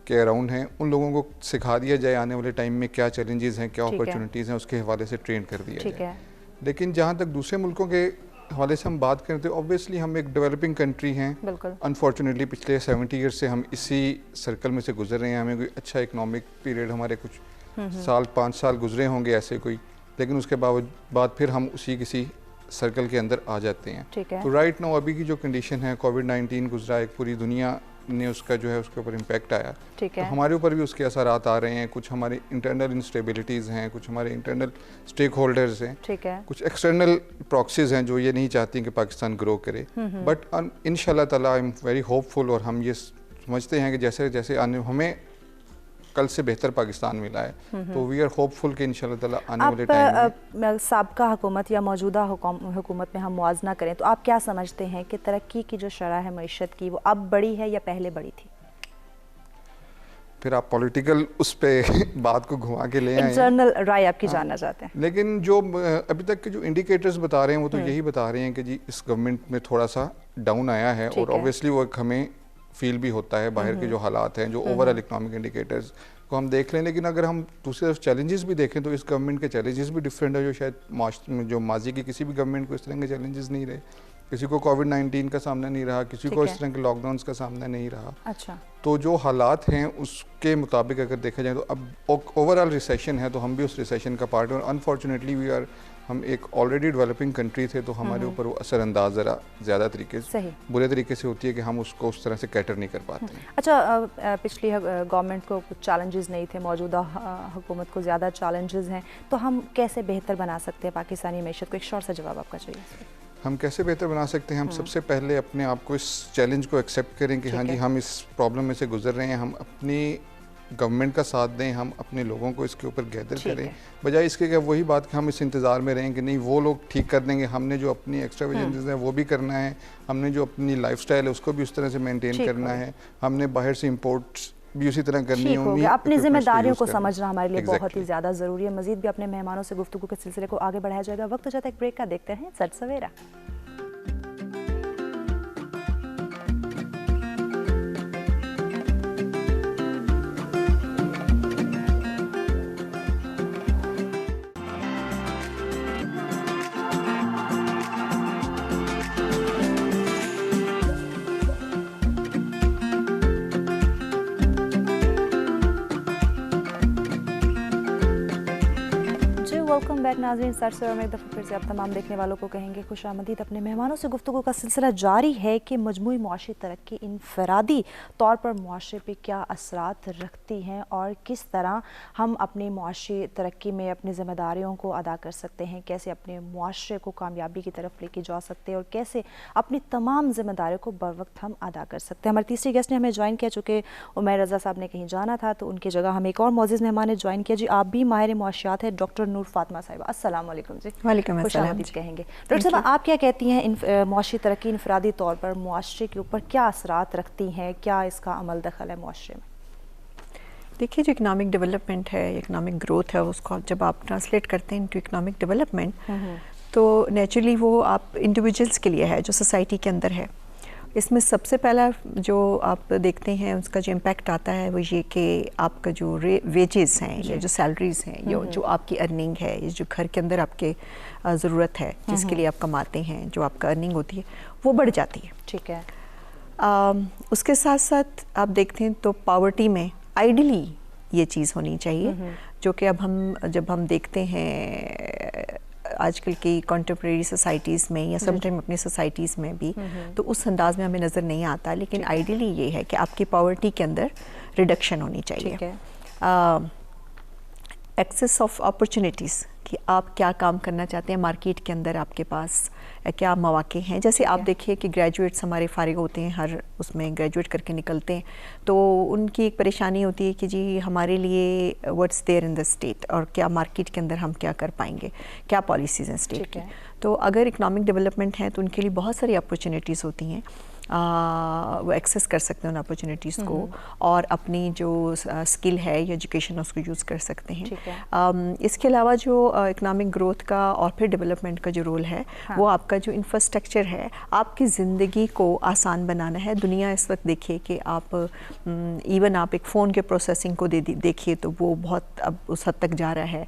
के अराउंड हैं, उन लोगों को सिखा दिया जाए आने वाले टाइम में क्या चैलेंजेस हैं, क्या अपॉर्चुनिटीज़ हैं, उसके हवाले से ट्रेन कर दिया जाए। लेकिन जहाँ तक दूसरे मुल्कों के हवाले से हम बात करें तो ऑब्वियसली हम एक डेवलपिंग कंट्री हैं, अनफॉर्चुनेटली पिछले 70 ईयर्स से हम इसी सर्कल में से गुजर रहे हैं। हमें कोई अच्छा इकोनॉमिक पीरियड हमारे कुछ साल 5 साल गुजरे होंगे ऐसे कोई, लेकिन उसके बाद फिर हम उसी किसी सर्कल के अंदर आ जाते हैं। तो राइट नाउ अभी की जो कंडीशन है, कोविड-19 गुजरा, एक पूरी दुनिया ने उसका जो है उसके ऊपर इम्पैक्ट आया, तो हमारे ऊपर भी उसके असरात आ रहे हैं। कुछ हमारी इंटरनल इंस्टेबिलिटीज़ हैं, कुछ हमारे इंटरनल स्टेक होल्डर्स हैं, कुछ एक्सटर्नल प्रॉक्सीज हैं जो ये नहीं चाहती कि पाकिस्तान ग्रो करे। बट इंशाल्लाह ताला आई एम वेरी होपफुल, और हम ये समझते हैं कि जैसे जैसे हमें कल से बेहतर पाकिस्तान मिला है, तो वी आर होपफुल कि इंशाल्लाह ताला आने वाले टाइम में साबका हुकूमत या मौजूदा हुकूमत में हम मुआवजा करें तो आप क्या समझते हैं कि तरक्की की जो शरह है मईशत की, वो अब बड़ी है या पहले बड़ी थी? फिर आप पॉलिटिकल उस पे बात को घुमा के ले आए, जनरल राय आपकी जानना चाहते हैं। लेकिन जो अभी तक के जो इंडिकेटर्स बता रहे हैं वो तो यही बता रहे हैं कि जी इस गवर्नमेंट में थोड़ा सा डाउन आया है, और ऑब्वियसली वो हमें फील भी होता है बाहर के जो हालात हैं, जो ओवरऑल इकोनॉमिक इंडिकेटर्स को हम देख लें। लेकिन अगर हम दूसरी तरफ चैलेंजेस भी देखें तो इस गवर्नमेंट के चैलेंजेस भी डिफरेंट है, जो शायद जो माजी की किसी भी गवर्नमेंट को इस तरह के चैलेंजेस नहीं रहे। किसी को कोविड-19 का सामना नहीं रहा, किसी को इस तरह के लॉकडाउन का सामना नहीं रहा। अच्छा, तो जो हालात हैं उसके मुताबिक अगर देखा जाए तो अब ओवरऑल रिसेशन है, तो हम भी उस रिसेशन का पार्ट है, और अनफॉर्चुनेटली हम एक ऑलरेडी डेवलपिंग कंट्री थे, तो हमारे ऊपर वो असरअंदाज ज़रा ज़्यादा तरीके से, बुरे तरीके से होती है कि हम उसको उस तरह से कैटर नहीं कर पाते हैं। अच्छा, पिछली गवर्नमेंट को कुछ चैलेंजेस नहीं थे, मौजूदा हुकूमत को ज़्यादा चैलेंजेस हैं, तो हम कैसे बेहतर बना सकते हैं पाकिस्तानी मईशत को? एक शॉर्ट सा जवाब आपका चाहिए। हम कैसे बेहतर बना सकते हैं? हम सबसे पहले अपने आप को इस चैलेंज को एक्सेप्ट करें कि हाँ जी हम इस प्रॉब्लम में से गुजर रहे हैं, हम अपनी गवर्नमेंट का साथ दें, हम अपने लोगों को इसके ऊपर गैदर करें, बजाय इसके कि वही बात कि हम इस इंतज़ार में रहें कि नहीं वो लोग ठीक कर देंगे। हमने जो अपनी एक्स्ट्रा वेजेंसीज हैं वो भी करना है, हमने जो अपनी लाइफस्टाइल है उसको भी उस तरह से मेंटेन करना है, हमने बाहर से इंपोर्ट्स भी उसी तरह करनी होगी। अपनी जिम्मेदारियों को समझना हमारे लिए बहुत ही ज़्यादा ज़रूरी है। मज़ीद भी अपने मेहमानों से गुफ्तगू के सिलसिले को आगे बढ़ाया जाएगा। वक्त हो जाता है एक ब्रेक का, देखते हैं सर सवेरा। वेलकम बैक नाज़रीन, सर से और मैं एक दफ़ा फिर से आप तमाम देखने वालों को कहेंगे खुशामदीद। अपने मेहमानों से गुफ्तगू का सिलसिला जारी है कि मजमूई मुआशी तरक्की इनफरादी तौर पर मुआशरे पे क्या असरात रखती हैं, और किस तरह हम अपनी मुआशी तरक्की में अपनी ज़िम्मेदारियों को अदा कर सकते हैं, कैसे अपने मुआशरे को कामयाबी की तरफ लेके जा सकते हैं, और कैसे अपनी तमाम ज़िम्मेदारियों को बर वक्त हम अदा कर सकते हैं। हमारे तीसरी गेस्ट ने हमें ज्वाइन किया, चूँकि उमैर रज़ा साहब ने कहीं जाना था तो उनकी जगह हम एक और मोअज़्ज़िज़ मेहमान ने ज्वाइन किया। जी, आप भी माहिर मुआशियात है, डॉक्टर नूर फातिमा साहिबा। अस्सलाम वालेकुम जी। वालेकुम अस्सलाम कहेंगे डॉक्टर साहब, आप क्या कहती हैं मुआशी तरक्की इनफरादी तौर पर मुआशरे के ऊपर क्या असरात रखती हैं, क्या इसका अमल दखल है मुआशरे में? देखिए, जो इकनॉमिक डेवलपमेंट है, इकनॉमिक ग्रोथ है, उसको जब आप ट्रांसलेट करते हैं इनटू इकनॉमिक डेवलपमेंट, तो नेचुरली वो आप इंडिविजुअल्स के लिए है, जो सोसाइटी के अंदर है। इसमें सबसे पहला जो आप देखते हैं उसका जो इम्पैक्ट आता है वो ये कि आपका जो वेजेस हैं या जो सैलरीज हैं या जो आपकी अर्निंग है, ये जो घर के अंदर आपके ज़रूरत है जिसके लिए आप कमाते हैं, जो आपका अर्निंग होती है वो बढ़ जाती है। ठीक है। उसके साथ साथ आप देखते हैं तो पॉवर्टी में आइडियली ये चीज़ होनी चाहिए, जो कि अब जब हम देखते हैं आजकल की कंटेम्प्रेरी सोसाइटीज़ में या समटाइम अपनी सोसाइटीज़ में भी, तो उस अंदाज में हमें नज़र नहीं आता। लेकिन आइडियली ये है कि आपकी पॉवर्टी के अंदर रिडक्शन होनी चाहिए। एक्सेस ऑफ अपॉर्चुनिटीज़, कि आप क्या काम करना चाहते हैं, मार्केट के अंदर आपके पास क्या मौके हैं। जैसे आप देखिए कि ग्रेजुएट्स हमारे फारिग होते हैं, हर उसमें ग्रेजुएट करके निकलते हैं, तो उनकी एक परेशानी होती है कि जी हमारे लिए what's there in the state, और क्या मार्केट के अंदर हम क्या कर पाएंगे, क्या पॉलिसीज़ हैं स्टेट की। तो अगर इकनॉमिक डेवलपमेंट है तो उनके लिए बहुत सारी अपॉर्चुनिटीज़ होती हैं। वो एक्सेस कर सकते हैं उन अपॉर्चुनिटीज़ को और अपनी जो स्किल है या एजुकेशन उसको यूज़ कर सकते हैं। इसके अलावा जो इकोनॉमिक ग्रोथ का और फिर डेवलपमेंट का जो रोल है वो आपका जो इंफ्रास्ट्रक्चर है, आपकी ज़िंदगी को आसान बनाना है। दुनिया इस वक्त देखिए कि आप इवन आप एक फ़ोन के प्रोसेसिंग को देखिए तो वो बहुत अब उस हद तक जा रहा है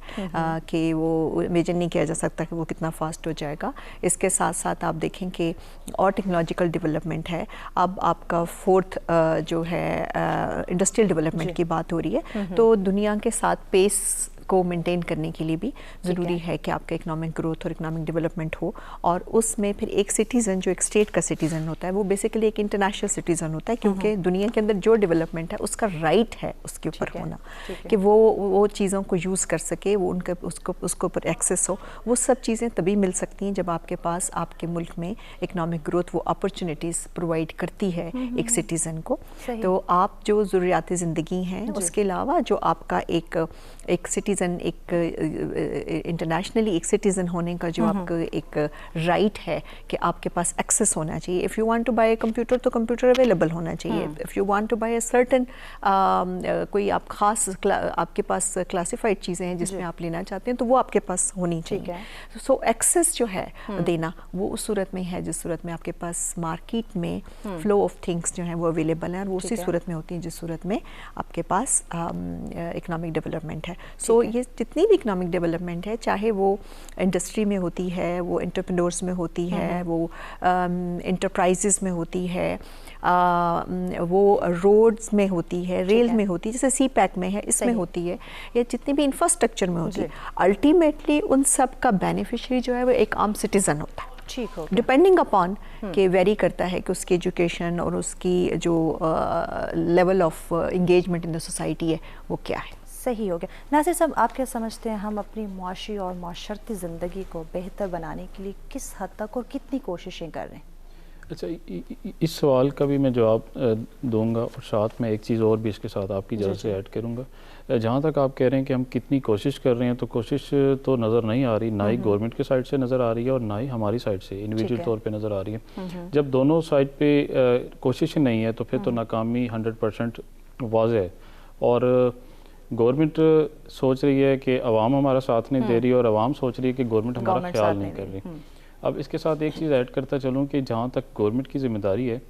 कि वो इमेजिन नहीं किया जा सकता कि वो कितना फास्ट हो जाएगा। इसके साथ साथ आप देखें कि और टेक्नोलॉजिकल डेवलपमेंट है। अब आपका फोर्थ जो है इंडस्ट्रियल डेवलपमेंट की बात हो रही है, तो दुनिया के साथ पेस को मेंटेन करने के लिए भी ज़रूरी है कि आपका इकोनॉमिक ग्रोथ और इकोनॉमिक डेवलपमेंट हो। और उसमें फिर एक सिटीज़न जो एक स्टेट का सिटीज़न होता है वो बेसिकली एक इंटरनेशनल सिटीज़न होता है, क्योंकि दुनिया के अंदर जो डेवलपमेंट है उसका राइट है उसके ऊपर होना कि वो चीज़ों को यूज़ कर सके, वो उनके उसको ऊपर एक्सेस हो। वो सब चीज़ें तभी मिल सकती हैं जब आपके पास आपके मुल्क में इकोनॉमिक ग्रोथ वो अपॉर्चुनिटीज़ प्रोवाइड करती है एक सिटीज़न को। तो आप जो ज़रूरियात ज़िंदगी हैं उसके अलावा जो आपका एक सिटीज़न, एक इंटरनेशनली एक सिटीज़न होने का जो आपका एक राइट है कि आपके पास एक्सेस होना चाहिए। If you want to buy computer तो कंप्यूटर अवेलेबल होना चाहिए। If you want to buy a certain कोई आप खास आपके पास क्लासिफाइड चीज़ें हैं जिसमें आप लेना चाहते हैं तो वो आपके पास होनी चाहिए। सो एक्सेस जो है देना वो उस सूरत में है जिस सूरत में आपके पास मार्केट में फ्लो ऑफ थिंग्स जो हैं वो अवेलेबल हैं, और वो उसी सूरत में होती हैं जिस सूरत में आपके पास इकोनॉमिक डेवलपमेंट है। सो ये जितनी भी इकोनॉमिक डेवलपमेंट है, चाहे वो इंडस्ट्री में होती है, वो एंटरप्रेन्योर्स में होती है, वो एंटरप्राइजेस में होती है, वो रोड्स में होती है, रेल में होती है, जैसे सी पैक में है, इसमें होती है, या जितनी भी इंफ्रास्ट्रक्चर में होती है, अल्टीमेटली उन सब का बेनिफिशियरी जो है वो एक आम सिटीज़न होता है। डिपेंडिंग अपॉन के वेरी करता है कि उसकी एजुकेशन और उसकी जो level of engagement in the society है वो क्या है। सही हो गया। नासिर साहब, आप क्या समझते हैं हम अपनी मुआशी और माशरती ज़िंदगी को बेहतर बनाने के लिए किस हद तक और कितनी कोशिशें कर रहे हैं? अच्छा, इस सवाल का भी मैं जवाब दूंगा और साथ में एक चीज़ और भी इसके साथ आपकी इजाज़त से ऐड करूंगा। जहाँ तक आप कह रहे हैं कि हम कितनी कोशिश कर रहे हैं, तो कोशिश तो नज़र नहीं आ रही, ना ही गवर्नमेंट की साइड से नज़र आ रही है और ना ही हमारी साइड से इंडिविजुअल तौर पे नज़र आ रही है। जब दोनों साइड पे कोशिश नहीं है तो फिर तो नाकामी 100% वाज़ है। और गवर्नमेंट सोच रही है कि अवाम हमारा साथ नहीं दे रही और अवाम सोच रही है कि गवर्नमेंट हमारा ख्याल नहीं कर रही। अब इसके साथ एक चीज़ ऐड करता चलूँ कि जहाँ तक गवर्नमेंट की जिम्मेदारी है,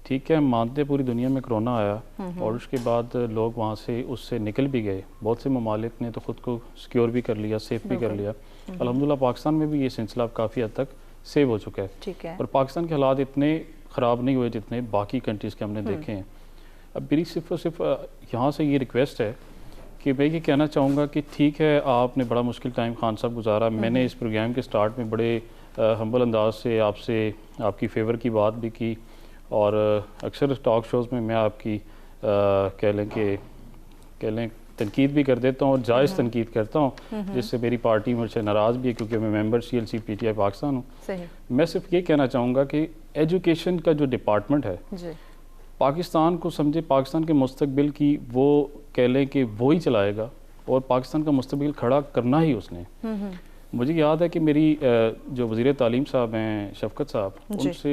ठीक है, मानते पूरी दुनिया में कोरोना आया और उसके बाद लोग वहाँ से उससे निकल भी गए। बहुत से ममालिक ने तो ख़ुद को सिक्योर भी कर लिया, सेफ भी कर लिया। अल्हम्दुलिल्लाह पाकिस्तान में भी ये सिलसिला काफ़ी हद तक सेव हो चुका है। ठीक है। और पाकिस्तान के हालात इतने ख़राब नहीं हुए जितने बाकी कंट्रीज़ के हमने देखे हैं। अब मेरी सिर्फ और सिर्फ यहाँ से ये रिक्वेस्ट है कि मैं ये कहना चाहूँगा कि ठीक है, आपने बड़ा मुश्किल टाइम खान साहब गुजारा। मैंने इस प्रोग्राम के स्टार्ट में बड़े हम्बल अंदाज से आपसे आपकी फेवर की बात भी की और अक्सर टॉक शोज़ में मैं आपकी कह लें तनकीद भी कर देता हूँ और जायज़ तनकीद करता हूँ, जिससे मेरी पार्टी मुझसे नाराज़ भी है क्योंकि मैं मेंबर CLC PTI पाकिस्तान हूँ। मैं सिर्फ ये कहना चाहूँगा कि एजुकेशन का जो डिपार्टमेंट है पाकिस्तान को समझे, पाकिस्तान के मुस्तकबिल की वो कह लें कि वो ही चलाएगा और पाकिस्तान का मुस्तकबिल खड़ा करना ही उसने। मुझे याद है कि मेरी जो वज़ीर तालीम साहब हैं शफकत साहब, उनसे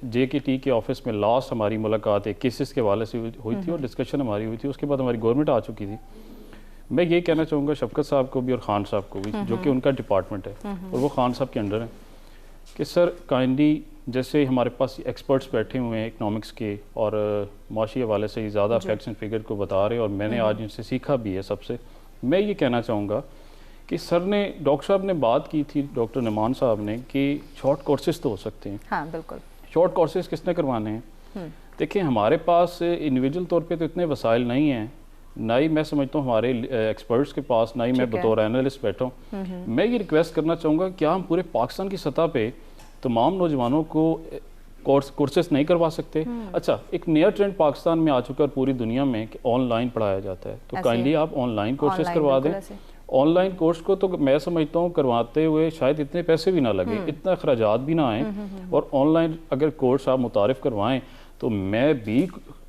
JKT के ऑफिस में लास्ट हमारी मुलाकात एक केसेस के हवाले से हुई थी और डिस्कशन हमारी हुई थी। उसके बाद हमारी गवर्नमेंट आ चुकी थी। मैं ये कहना चाहूँगा शफकत साहब को भी और खान साहब को भी, जो कि उनका डिपार्टमेंट है और वो खान साहब के अंडर है, कि सर काइंडली जैसे हमारे पास एक्सपर्ट्स बैठे हुए हैं इकनॉमिक्स के और माशी हवाले से ज़्यादा फैक्ट्स एंड फिगर को बता रहे हैं और मैंने आज इनसे सीखा भी है सबसे। मैं ये कहना चाहूँगा कि सर ने, डॉक्टर साहब ने बात की थी, डॉक्टर नमान साहब ने, कि शॉर्ट कोर्सेज तो हो सकते हैं। हाँ बिल्कुल। शॉर्ट कोर्सेज किसने करवाने हैं? देखिए हमारे पास इंडिविजुअल तौर पे तो इतने वसाइल नहीं हैं, ना ही मैं समझता हूँ हमारे एक्सपर्ट्स के पास, ना ही मैं बतौर एनालिस्ट बैठा हूँ। मैं ये रिक्वेस्ट करना चाहूँगा क्या हम पूरे पाकिस्तान की सतह पे तमाम नौजवानों को कोर्सेस नहीं करवा सकते? अच्छा, एक नया ट्रेंड पाकिस्तान में आ चुका है और पूरी दुनिया में कि ऑनलाइन पढ़ाया जाता है, तो काइंडली आप ऑनलाइन कोर्सेज करवा दें। ऑनलाइन कोर्स को तो मैं समझता हूँ करवाते हुए शायद इतने पैसे भी ना लगे, इतना अखराजात भी ना आए, और ऑनलाइन अगर कोर्स आप मुतारिफ करवाएं तो मैं भी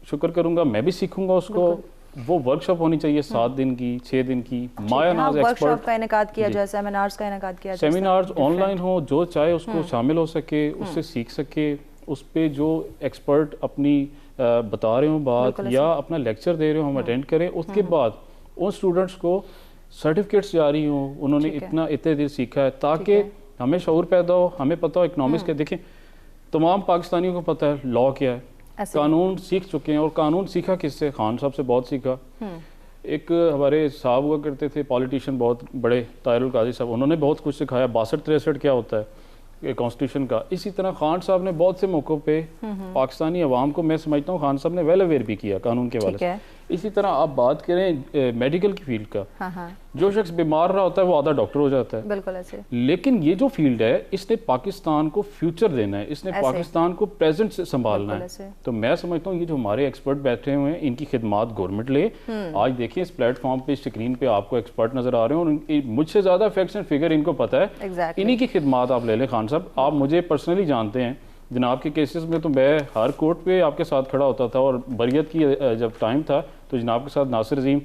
शुक्र करूँगा, मैं भी सीखूँगा उसको। वो वर्कशॉप होनी चाहिए 7 दिन की, 6 दिन की, मायानाज वर्कशॉप का इनेकाद किया जाए, सेमिनार्स का इनेकाद किया जाए, सेमिनार्स ऑनलाइन हो, जो चाहे उसको शामिल हो सके, उससे सीख सके उस पर जो एक्सपर्ट अपनी बता रहे हो बात या अपना लेक्चर दे रहे हो हम अटेंड करें, उसके बाद उन स्टूडेंट्स को सर्टिफिकेट्स जारी हों, उन्होंने इतने दिन सीखा है, ताकि हमें शऊर पैदा हो, हमें पता हो इकनॉमिक्स के। देखें तमाम पाकिस्तानियों को पता है लॉ क्या है, कानून सीख चुके हैं, और कानून सीखा किससे? खान साहब से बहुत सीखा। एक हमारे साहब हुआ करते थे पॉलिटिशियन बहुत बड़े, ताहिरुल काजी साहब, उन्होंने बहुत कुछ सिखाया, 62-63 क्या होता है कॉन्स्टिट्यूशन का। इसी तरह खान साहब ने बहुत से मौक़ों पे पाकिस्तानी अवाम को, मैं समझता हूँ खान साहब ने वेल अवेयर भी किया कानून के हवाले से। इसी तरह आप बात करें मेडिकल की फील्ड का, जो शख्स बीमार रहा होता है वो आधा डॉक्टर हो जाता है, बिल्कुल ऐसे। लेकिन ये जो फील्ड है इसने पाकिस्तान को फ्यूचर देना है, इसने पाकिस्तान को प्रेजेंट से संभालना है। तो मैं समझता हूँ ये जो हमारे एक्सपर्ट बैठे हुए हैं इनकी खिदमात गवर्नमेंट ले। आज देखिए इस प्लेटफॉर्म पे, स्क्रीन पे आपको एक्सपर्ट नजर आ रहे हैं, और मुझसे ज्यादा फैक्ट्स एंड फिगर इनको पता है। इन्हीं की खिदमात आप ले लें। खान साहब आप मुझे पर्सनली जानते हैं, जनाब के केसेस में तो मैं हर कोर्ट पे आपके साथ खड़ा होता था, और बरियत की जब टाइम था तो जनाब के साथ नासिर अजीम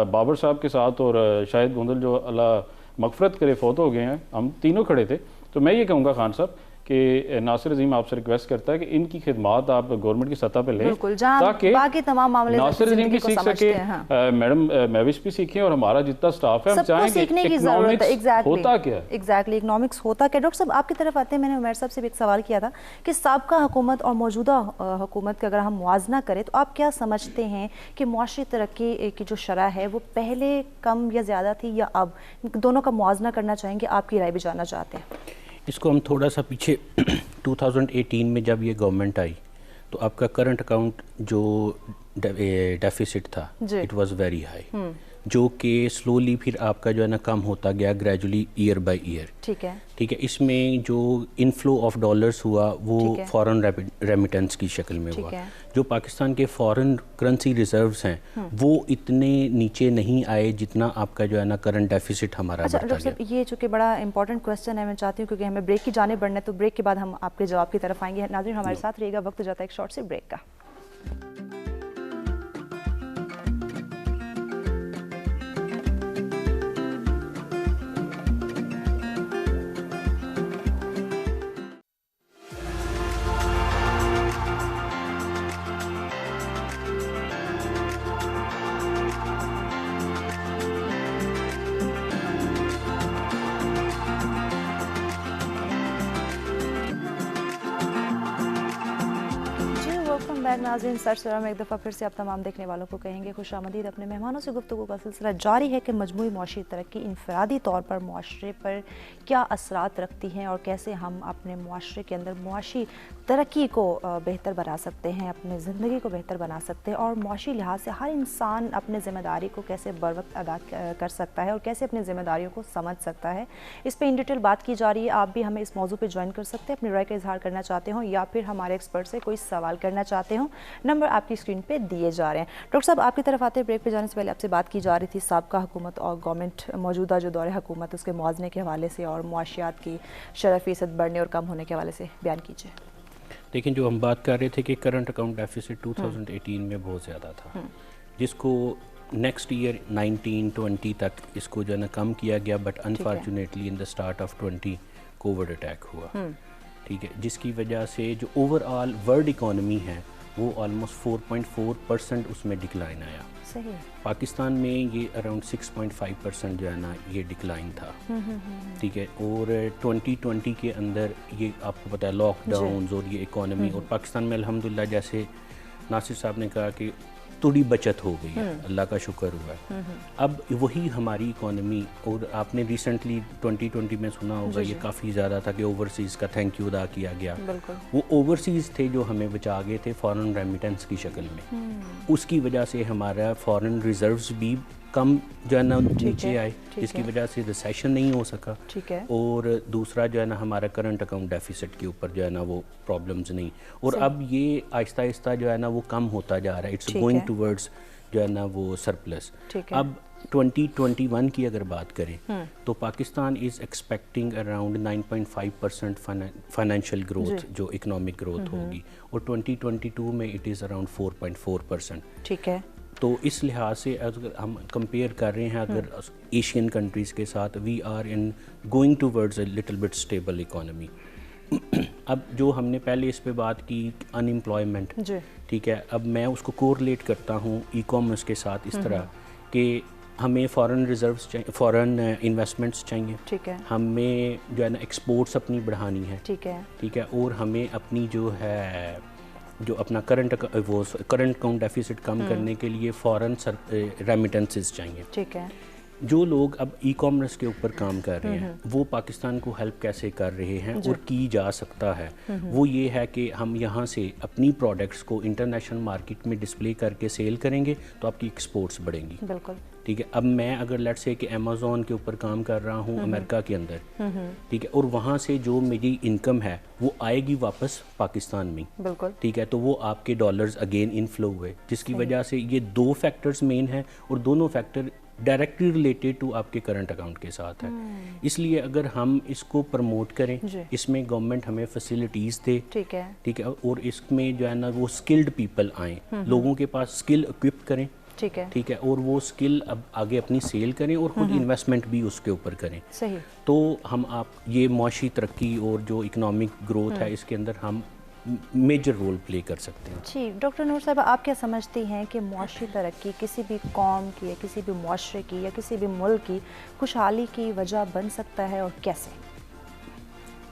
बाबर साहब के साथ और शाहिद गोंदल जो अल्लाह मगफरत करे फौत हो गए हैं, हम तीनों खड़े थे। तो मैं ये कहूँगा खान साहब कि नासिर अजीम आपसे रिक्वेस्ट करता है कि इनकी खिदमात आप गवर्नमेंट की सतह पे लें, ताकि बाकी तमाम मामले नासिर अजीम की सीख सके, मैडम महविश भी सीखें, और हमारा जितना स्टाफ है हम चाहेंगे इकोनॉमिक्स होता क्या है। एग्जैक्टली इकोनॉमिक्स होता क्या। डॉक्टर साहब आपकी तरफ आते हैं, मैंने उमर साहब से भी एक सवाल किया था कि साबका हुकूमत और मौजूदा हुकूमत का अगर हम मुआवजा करें तो आप क्या समझते हैं कि मुआशी तरक्की की जो शरह है वो पहले कम या ज़्यादा थी, या अब दोनों का मुआवजा करना चाहेंगे? आपकी राय भी जानना चाहते हैं। इसको हम थोड़ा सा पीछे 2018 में जब ये गवर्नमेंट आई तो आपका करंट अकाउंट जो डेफिसिट था इट वाज वेरी हाई, जो कि स्लोली फिर आपका जो है ना कम होता गया ग्रेजुअली ईयर बाय ईयर। ठीक है। इसमें जो इनफ्लो ऑफ डॉलर्स हुआ वो फॉरेन रेमिटेंस की शक्ल में हुआ। जो पाकिस्तान के फॉरेन करेंसी रिजर्व्स हैं वो इतने नीचे नहीं आए जितना आपका जो है ना करंट डेफिसिट हमारा बढ़ता गया। ये चूँकि बड़ा इंपॉर्टेंट क्वेश्चन है, मैं चाहती हूँ क्योंकि हमें ब्रेक की जाने बढ़ना है, तो ब्रेक के बाद हम आपके जवाब की तरफ आएंगे। नाज़रीन हमारे साथ रहिएगा, वक्त हो जाता है एक शॉर्ट से ब्रेक का। नाज़रीन सरसरा में एक दफ़ा फिर से आप तमाम देखने वालों को कहेंगे खुशामदीद। अपने मेहमानों से गुफ्तगू का सिलसिला जारी है कि मजमूई मुआशी तरक्की इनफरादी तौर पर मुआशरे पर क्या असरात रखती हैं और कैसे हम अपने मुआशरे के अंदर मुआशी तरक्की को बेहतर बना सकते हैं, अपनी ज़िंदगी को बेहतर बना सकते हैं, और मुआशी लिहाज से हर इंसान अपने ज़िम्मेदारी को कैसे बर वक्त अदा कर सकता है और कैसे अपनी ज़िम्मेदारियों को समझ सकता है। इस पर इन डिटेल बात की जा रही है। आप भी हमें इस मौजू पर ज्वाइन कर सकते हैं, अपनी राय का इजहार करना चाहते हो या फिर हमारे एक्सपर्ट से कोई सवाल करना चाहते हो। नंबर आपकी स्क्रीन पे दिए जा रहे हैं। डॉक्टर साहब आपकी तरफ आते हैं, ब्रेक पे जाने से पहले आपसे बात की जा रही थी साबका हुकूमत और गवर्नमेंट मौजूदा जो दौर हुकूमत उसके मुआवजे के हवाले से और मुआशियात की शरह फ़ीसद बढ़ने और कम होने के हवाले से बयान कीजिए। लेकिन जो हम बात कर रहे थे कि करंट अकाउंट डेफिसिट 2018 में बहुत ज़्यादा था, जिसको नेक्स्ट ईयर 19-20 तक इसको जो है ना कम किया गया, but unfortunately in the start of 20 Covid attack हुआ। ठीक है, जिसकी वजह से जो ओवरऑल वर्ल्ड इकॉनमी है वो ऑलमोस्ट 4.4% उसमें डिक्लाइन आया। सही। पाकिस्तान में ये अराउंड 6.5% जो है ना ये डिक्लाइन था। ठीक है, और 2020 के अंदर ये आपको पता है लॉकडाउन और ये इकॉनमी, और पाकिस्तान में अल्हम्दुलिल्लाह जैसे नासिर साहब ने कहा कि थोड़ी बचत हो गई है, अल्लाह का शुक्र हुआ है। अब वही हमारी इकॉनमी, और आपने रिसेंटली 2020 में सुना होगा ये काफ़ी ज़्यादा था कि ओवरसीज़ का थैंक यू अदा किया गया। वो ओवरसीज़ थे जो हमें बचा गए थे फॉरेन रेमिटेंस की शक्ल में। उसकी वजह से हमारा फॉरेन रिजर्व्स भी कम जो है ना नीचे आए, जिसकी वजह से रिसेशन नहीं हो सका। और दूसरा जो है ना हमारा करंट अकाउंट डेफिसिट के ऊपर जो है ना वो प्रॉब्लम्स नहीं, और अब ये आहिस्ता आहिस्ता जो है ना वो कम होता जा रहा है। इट्स गोइंग टूवर्ड्स जो है ना वो सरप्लस। अब 2021 की अगर बात करें तो Pakistan is expecting around 9.5% financial growth जो इकोनॉमिक ग्रोथ होगी, और 2022 में इट इज़ अराउंड 4.4%। ठीक है, तो इस लिहाज से अगर हम कंपेयर कर रहे हैं अगर एशियन कंट्रीज़ के साथ, we are in going towards a little bit stable economy. अब जो हमने पहले इस पे बात की अनएम्प्लॉयमेंट, ठीक है, अब मैं उसको कोरिलेट करता हूँ ई कॉमर्स के साथ इस तरह कि हमें फॉरेन रिजर्व्स चाहिए, फॉरेन इन्वेस्टमेंट्स चाहिए, ठीक है, हमें जो है ना एक्सपोर्ट्स अपनी बढ़ानी है, ठीक है, ठीक है, और हमें अपनी जो है जो अपना करंट अकाउंट डेफिसिट कम करने के लिए फॉरेन रेमिटेंसेस चाहिए, ठीक है। जो लोग अब ई कॉमर्स के ऊपर काम कर रहे हैं वो पाकिस्तान को हेल्प कैसे कर रहे हैं और की जा सकता है, वो ये है कि हम यहाँ से अपनी प्रोडक्ट्स को इंटरनेशनल मार्केट में डिस्प्ले करके सेल करेंगे तो आपकी एक्सपोर्ट्स बढ़ेंगी। बिल्कुल, ठीक है। अब मैं अगर लेट्स से कि अमेज़ॉन के ऊपर काम कर रहा हूँ अमेरिका के अंदर, ठीक है, और वहाँ से जो मेरी इनकम है वो आएगी वापस पाकिस्तान में, बिल्कुल, ठीक है, तो वो आपके डॉलर्स अगेन इनफ्लो हुए, जिसकी वजह से ये 2 फैक्टर्स मेन हैं और दोनों फैक्टर डायरेक्टली रिलेटेड टू आपके करंट अकाउंट के साथ है। इसलिए अगर हम इसको प्रमोट करें, इसमें गवर्नमेंट हमें फैसिलिटीज़ दे, ठीक है, और इसमें जो है ना वो स्किल्ड पीपल आएँ, लोगों के पास स्किल इक्विप करें, ठीक है, और वो स्किल अब आगे अपनी सेल करें और खुद इन्वेस्टमेंट भी उसके ऊपर करें, सही, तो हम आप ये मुआशी तरक्की और जो इकोनॉमिक ग्रोथ है इसके अंदर हम मेजर रोल प्ले कर सकते हैं। जी डॉक्टर नूर साहब, आप क्या समझती हैं कि मुआशी तरक्की किसी भी कौम की या किसी भी मुआशरे की या किसी भी मुल्क की खुशहाली की वजह बन सकता है और कैसे?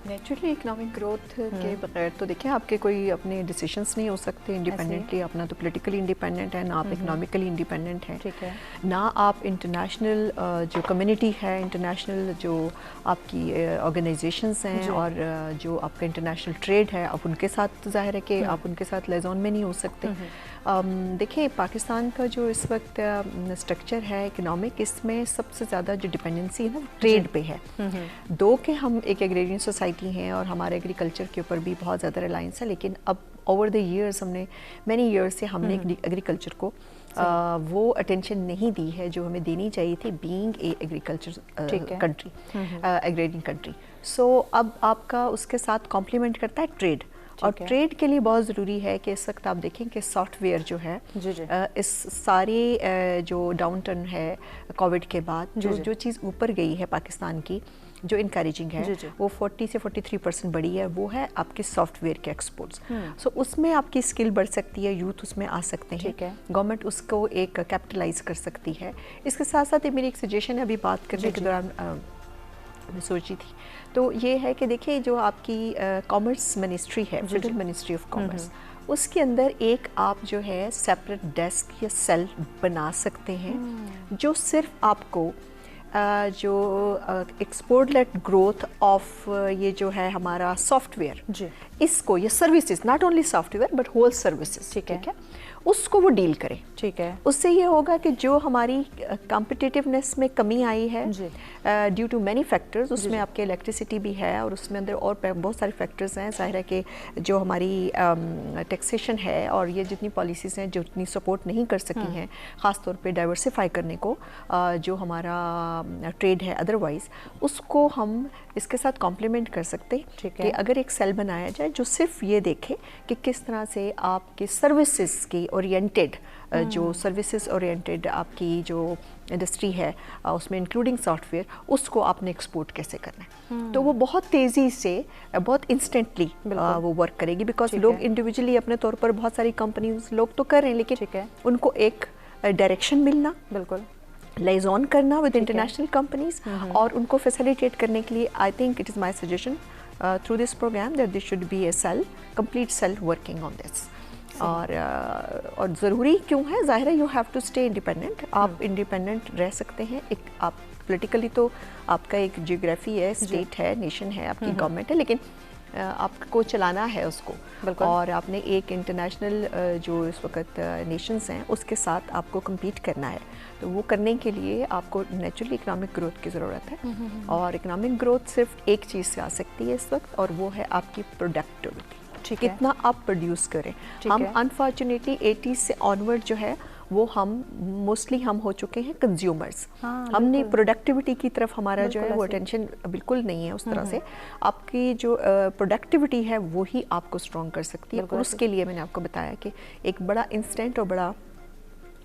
नेचुरली इकोनॉमिक ग्रोथ के बगैर तो देखिए आपके कोई अपने डिसीजंस नहीं हो सकते इंडिपेंडेंटली, अपना तो पॉलिटिकली इंडिपेंडेंट है ना, आप इकोनॉमिकली इंडिपेंडेंट हैं, ठीक है ना, आप इंटरनेशनल जो कम्युनिटी है, इंटरनेशनल जो आपकी ऑर्गेनाइजेशंस हैं और जो आपका इंटरनेशनल ट्रेड है, आप उनके साथ जाहिर है कि आप उनके साथ लेजॉन में नहीं हो सकते। देखिए पाकिस्तान का जो इस वक्त स्ट्रक्चर है इकोनॉमिक, इसमें सबसे ज़्यादा जो डिपेंडेंसी है ना ट्रेड पे है। दो कि हम एक एग्रेरियन सोसाइटी हैं और हमारे एग्रीकल्चर के ऊपर भी बहुत ज़्यादा रिलायंस है, लेकिन अब ओवर द ईयर्स हमने मैनी ईयर्स से हमने एग्रीकल्चर को वो अटेंशन नहीं दी है जो हमें देनी चाहिए थी, being a agriculture country, agrarian country. So अब आपका उसके साथ कॉम्प्लीमेंट करता है ट्रेड, और ट्रेड के लिए बहुत ज़रूरी है कि इस वक्त आप देखें कि सॉफ्टवेयर जो है इस सारे जो डाउन टर्न है कोविड के बाद जो चीज़ ऊपर गई है पाकिस्तान की जो इनकरेजिंग है वो 40 से 43% बढ़ी है, वो है आपके सॉफ्टवेयर के एक्सपोर्ट्स। सो उसमें आपकी स्किल बढ़ सकती है, यूथ उसमें आ सकते हैं, गवर्नमेंट उसको एक कैपिटलाइज कर सकती है। इसके साथ साथ मेरी एक सजेशन है, अभी बात करने के दौरान मैं सोची थी, तो ये है कि देखिए जो आपकी कॉमर्स मिनिस्ट्री है, फेडरल मिनिस्ट्री ऑफ कॉमर्स, उसके अंदर एक आप जो है सेपरेट डेस्क या सेल बना सकते हैं जो सिर्फ आपको जो एक्सपोर्ट लेट ग्रोथ ऑफ ये जो है हमारा सॉफ्टवेयर, इसको ये services, not only software but whole services, ठीक है, उसको वो डील करें, ठीक है। उससे ये होगा कि जो हमारी कॉम्पिटिटिवनेस में कमी आई है ड्यू टू मैनी फैक्टर्स, उसमें आपके इलेक्ट्रिसिटी भी है और उसमें अंदर और बहुत सारे फैक्टर्स हैं, जाहिर है कि जो हमारी टैक्सेशन है और ये जितनी पॉलिसीज़ हैं जो इतनी सपोर्ट नहीं कर सकी हैं, ख़ास तौर पे डाइवर्सिफाई करने को, जो हमारा ट्रेड है अदरवाइज़, उसको हम इसके साथ कॉम्प्लीमेंट कर सकते हैं कि अगर एक सेल बनाया जाए जो सिर्फ ये देखे कि किस तरह से आपके सर्विसेज की ओरिएंटेड, जो सर्विसेज ओरिएंटेड आपकी जो इंडस्ट्री है उसमें इंक्लूडिंग सॉफ्टवेयर, उसको आपने एक्सपोर्ट कैसे करना है, तो वो बहुत तेज़ी से, बहुत इंस्टेंटली वो वर्क करेगी, बिकॉज लोग इंडिविजुअली अपने तौर पर बहुत सारी कंपनीज लोग तो कर रहे हैं, लेकिन उनको एक डायरेक्शन मिलना, बिल्कुल लाइजॉन करना विद इंटरनेशनल कंपनीज और उनको फैसिलिटेट करने के लिए I think it is my suggestion through this programme that this should be a cell, complete cell working on this. और ज़रूरी क्यों है, ज़ाहिर है you have to stay independent, आप इंडिपेंडेंट रह सकते हैं, एक आप पोलिटिकली तो आपका एक जियोग्राफी है, स्टेट है, नेशन है, आपकी गवर्नमेंट है, लेकिन आपको चलाना है उसको, और आपने एक इंटरनेशनल जो इस वक्त नेशंस हैं उसके साथ आपको कम्पीट करना है, तो वो करने के लिए आपको नेचुरली इकोनॉमिक ग्रोथ की ज़रूरत है, और इकोनॉमिक ग्रोथ सिर्फ एक चीज़ से आ सकती है इस वक्त, और वो है आपकी प्रोडक्टिविटी, कितना आप प्रोड्यूस करें। हम अनफॉर्चुनेटली 80s से ऑनवर्ड जो है वो हम मोस्टली हम हो चुके हैं कंज्यूमर्स, हमने प्रोडक्टिविटी की तरफ हमारा जो है वो अटेंशन बिल्कुल नहीं है उस तरह से। आपकी जो प्रोडक्टिविटी है वो ही आपको स्ट्रॉन्ग कर सकती है, और उसके लिए मैंने आपको बताया कि एक बड़ा इंस्टेंट और बड़ा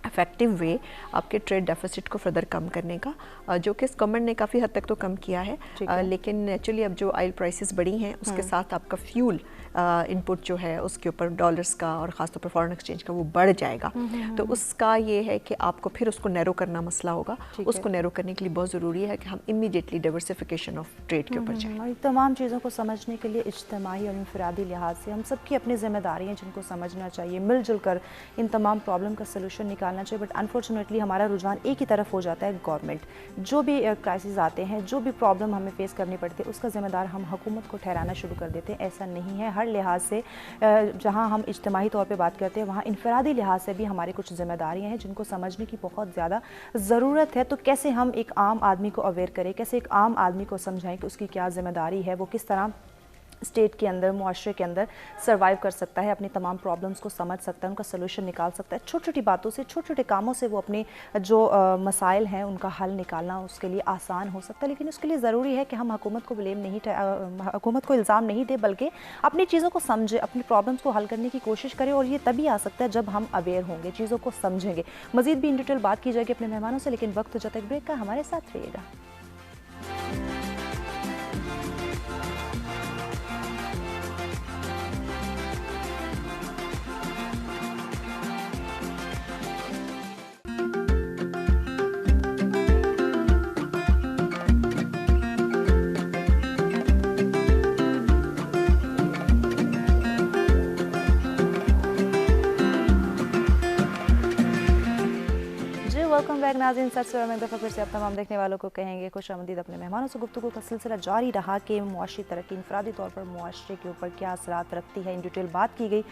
इफेक्टिव वे आपके ट्रेड डेफिसिट को फर्दर कम करने का, जो कि गवर्नमेंट ने काफ़ी हद तक तो कम किया है, लेकिन नेचुरली अब जो ऑयल प्राइसेस बढ़ी हैं उसके साथ आपका फ्यूल इनपुट जो है उसके ऊपर डॉलर्स का और ख़ासतौर पर फॉरेन एक्सचेंज का वो बढ़ जाएगा। तो उसका ये है कि आपको फिर उसको नैरो करना मसला होगा। उसको नैरो करने के लिए बहुत ज़रूरी है कि हम इमीडिएटली डाइवर्सिफिकेशन ऑफ ट्रेड के ऊपर जाएं। और तमाम चीज़ों को समझने के लिए इज्तिमाई और इनफरादी लिहाज से हम सबकी अपनी जिम्मेदारी हैं जिनको समझना चाहिए, मिलजुल कर इन तमाम प्रॉब्लम का सलूशन निकालना चाहिए। बट अनफॉर्चुनेटली हमारा रुझान एक ही तरफ हो जाता है, गवर्नमेंट। जो भी क्राइसिस आते हैं, जो भी प्रॉब्लम हमें फेस करनी पड़ती है, उसका ज़िम्मेदार हम हुकूमत को ठहराना शुरू कर देते हैं। ऐसा नहीं है। हर लिहाज से जहाँ हम इज्तिमाई तौर पे बात करते हैं, वहाँ इनफरादी लिहाज से भी हमारी कुछ जिम्मेदारियाँ हैं जिनको समझने की बहुत ज़्यादा ज़रूरत है। तो कैसे हम एक आम आदमी को अवेयर करें, कैसे एक आम आदमी को समझाएं कि उसकी क्या जिम्मेदारी है, वो किस तरह स्टेट के अंदर, मुआशरे के अंदर सर्वाइव कर सकता है, अपनी तमाम प्रॉब्लम्स को समझ सकता है, उनका सोल्यूशन निकाल सकता है। छोटी छोटी बातों से, छोटे छोटे कामों से वो अपने जो मसाइल हैं उनका हल निकालना उसके लिए आसान हो सकता है। लेकिन उसके लिए ज़रूरी है कि हम हुकूमत को हुकूमत को इल्ज़ाम नहीं दें, बल्कि अपनी चीज़ों को समझें, अपनी प्रॉब्लम्स को हल करने की कोशिश करें। और ये तभी आ सकता है जब हम अवेयर होंगे, चीज़ों को समझेंगे। मज़ीद भी इन डिटेल बात की जाएगी अपने मेहमानों से, लेकिन वक्त हो जाता है ब्रेक का। हमारे साथ रहिएगा। वेलकम बैक नाज़रीन। सरसरा में एक दफ़ा फिर से आप तमाम देखने वालों को कहेंगे खुश आमदीद। अपने मेहमानों से गुफ्तगू का सिलसिला जारी रहा कि मुआशी तरक्की इनफरादी तौर पर मुआशरे के ऊपर क्या असरात रखती है, इन डिटेल बात की गई।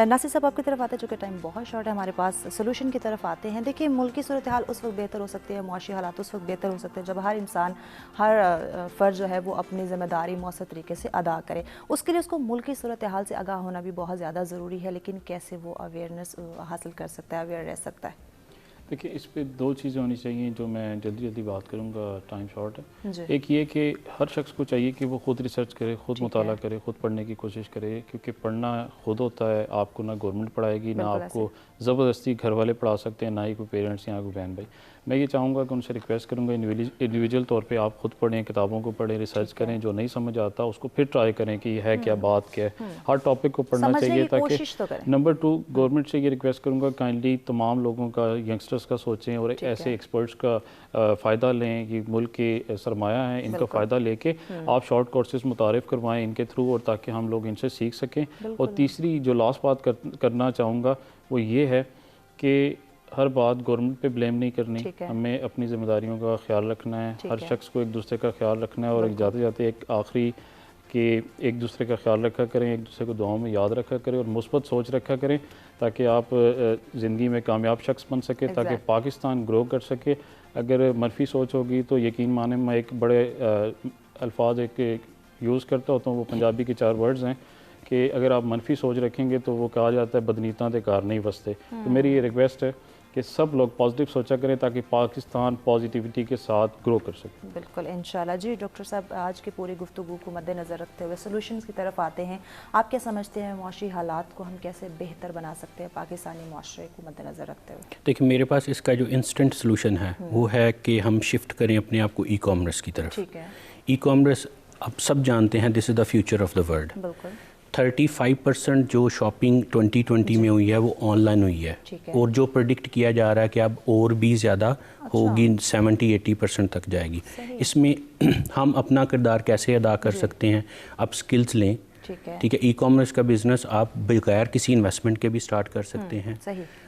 नासिर साहब आपकी तरफ आते, चूँकि टाइम बहुत शॉर्ट है हमारे पास, सोल्यूशन की तरफ आते हैं। देखिए, मुल्क की सूरत हाल उस वक्त बेहतर हो सकती है, मुआशी हालात उस वक्त बेहतर हो सकते हैं जब हर इंसान, हर फ़र्द जो है वो अपनी ज़िम्मेदारी मौसर तरीके से अदा करे। उसके लिए उसको मुल्क की सूरत हाल से आगाह होना भी बहुत ज़्यादा ज़रूरी है। लेकिन कैसे वो अवेयरनेस हासिल कर सकता है, अवेयर रह सकता है? देखिए, इस पे दो चीज़ें होनी चाहिए जो मैं जल्दी जल्दी बात करूँगा, टाइम शॉर्ट है। एक ये कि हर शख्स को चाहिए कि वो ख़ुद रिसर्च करे, ख़ुद मुताला करे, ख़ुद पढ़ने की कोशिश करे, क्योंकि पढ़ना खुद होता है। आपको ना गवर्नमेंट पढ़ाएगी, ना आपको ज़बरदस्ती घर वाले पढ़ा सकते हैं, ना ही कोई पेरेंट्स या कोई बहन भाई। मैं ये चाहूँगा कि उनसे रिक्वेस्ट करूँगा इंडिविजुअल तौर पे आप ख़ुद पढ़ें, किताबों को पढ़ें, रिसर्च करें। जो नहीं समझ आता उसको फिर ट्राई करें कि है क्या, बात क्या है। हर टॉपिक को पढ़ना चाहिए ताकि नंबर 2 गवर्नमेंट से ये रिक्वेस्ट करूँगा काइंडली तमाम लोगों का, यंगस्टर्स का सोचें और ऐसे एक्सपर्ट्स का फ़ायदा लें कि मुल्क के सरमाया हैं, इनका फ़ायदा लेके आप शॉर्ट कोर्सेज मुतारिफ़ करवाएं इनके थ्रू, और ताकि हम लोग इनसे सीख सकें। और तीसरी जो लास्ट बात करना चाहूँगा वो ये है कि हर बात गवर्नमेंट पे ब्लेम नहीं करनी, हमें अपनी ज़िम्मेदारियों का ख्याल रखना है, हर शख्स को एक दूसरे का ख्याल रखना है। और जाते जाते एक आखिरी कि एक दूसरे का ख्याल रखा करें, एक दूसरे को दुआओं में याद रखा करें और मुस्बत सोच रखा करें, ताकि आप ज़िंदगी में कामयाब शख्स बन सके, ताकि पाकिस्तान ग्रो कर सके। अगर मनफी सोच होगी तो यकीन माने, मैं एक बड़े अल्फाज एक यूज़ करता होता हूँ, वो पंजाबी के 4 वर्ड्स हैं कि अगर आप मनफी सोच रखेंगे तो वो कहा जाता है बदनीता दे कार नहीं बसते। तो मेरी ये रिक्वेस्ट है कि सब लोग पॉजिटिव सोचा करें ताकि पाकिस्तान पॉजिटिविटी के साथ ग्रो कर सके। बिल्कुल, इंशाल्लाह। जी डॉक्टर साहब, आज की पूरी गुफ्तगू को मद्देनज़र रखते हुए सोल्यूशंस की तरफ आते हैं। आप क्या समझते हैं, मुआशी हालात को हम कैसे बेहतर बना सकते हैं पाकिस्तानी मुआशरे को मद्देनज़र रखते हुए? देखिए, मेरे पास इसका जो इंस्टेंट सोल्यूशन है वो है कि हम शिफ्ट करें अपने आप को ई कॉमर्स की तरफ। ठीक है। ई कॉमर्स आप सब जानते हैं, this is the future of the world. बिल्कुल। 35% जो शॉपिंग 2020 में हुई है वो ऑनलाइन हुई है, और जो प्रेडिक्ट किया जा रहा है कि अब और भी ज़्यादा होगी, 70-80% तक जाएगी। इसमें हम अपना किरदार कैसे अदा कर सकते हैं? आप स्किल्स लें, ठीक है। ई कॉमर्स का बिज़नेस आप बगैर किसी इन्वेस्टमेंट के भी स्टार्ट कर सकते हैं,